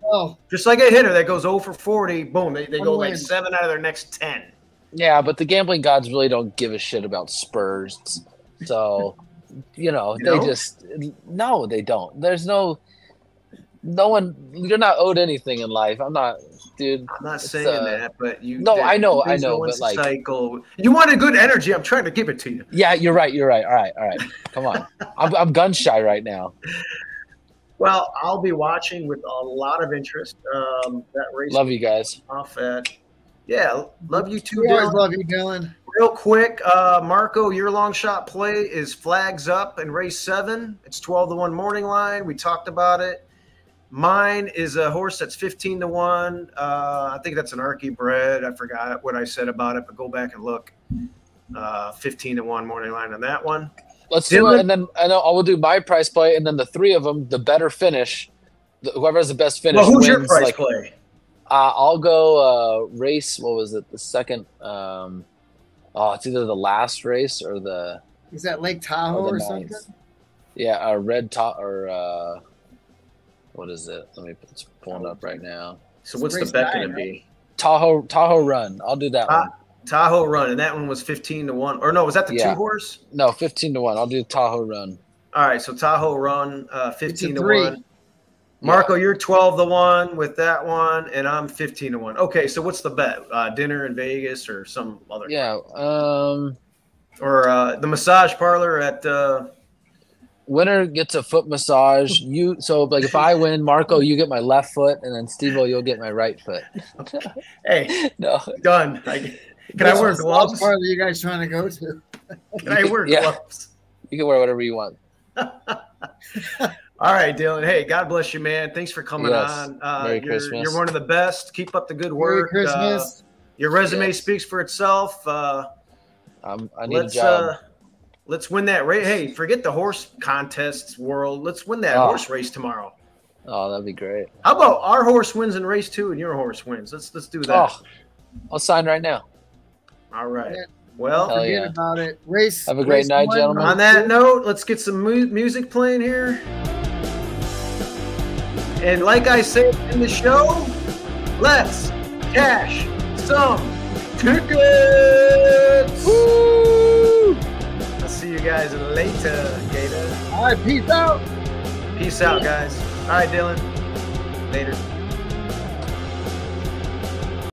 Just like a hitter that goes 0 for 40, boom, they go like 7 out of their next 10. Yeah, but the gambling gods really don't give a shit about spurs. So, you know, they just – no, they don't. There's no one – you're not owed anything in life. I'm not – dude. I'm not saying that, but you – No, I know, but like – cycle. You wanted good energy. I'm trying to give it to you. Yeah, you're right. All right. Come on. I'm gun shy right now. Well, I'll be watching with a lot of interest. That race. Love you guys. Off at, yeah, love you too, We always Dylan. love you, Dylan. Real quick, Marco, your long shot play is flags up in race 7. It's 12-1 morning line. We talked about it. Mine is a horse that's 15-1. I think that's an Archie bred. I forgot what I said about it, but go back and look. 15-1 morning line on that one. Let's do it, and then I will do my price play, and then the 3 of them, the better finish, whoever has the best finish. Well, who's wins. Your price play? I'll go race. What was it? The second. It's either the last race or the. Is that Lake Tahoe or something? Yeah, Red Top or what is it? It's pulling up right now. So what's the bet going to be? Tahoe Run. I'll do that one. Tahoe Run, and that one was 15-1. Or no, was that the 2 horse? No, 15-1. I'll do Tahoe Run. All right, so Tahoe Run, 15-1. Marco, you're 12-1 with that one, and I'm 15-1. Okay, so what's the bet? Dinner in Vegas or some other? Yeah. Or the massage parlor at. Winner gets a foot massage. If I win, Marco, you get my left foot, and then Steve-O, you'll get my right foot. Hey, no, done. Can I wear gloves? What part are you guys trying to go to? Can I wear gloves? You can wear whatever you want. All right, Dylan. Hey, God bless you, man. Thanks for coming on. Merry Christmas. You're one of the best. Keep up the good work. Merry Christmas. Your resume speaks for itself. I need a job. Let's win that race. Hey, forget the horse contests world. Let's win that horse race tomorrow. Oh, that'd be great. How about our horse wins in race 2 and your horse wins? Let's do that. Oh, I'll sign right now. All right. Well, forget about it. Race. Have a great night, gentlemen. On that note, let's get some music playing here. And like I said in the show, let's cash some tickets. Woo! I'll see you guys later, Gator. All right, peace out. Peace out, guys. All right, Dylan. Later.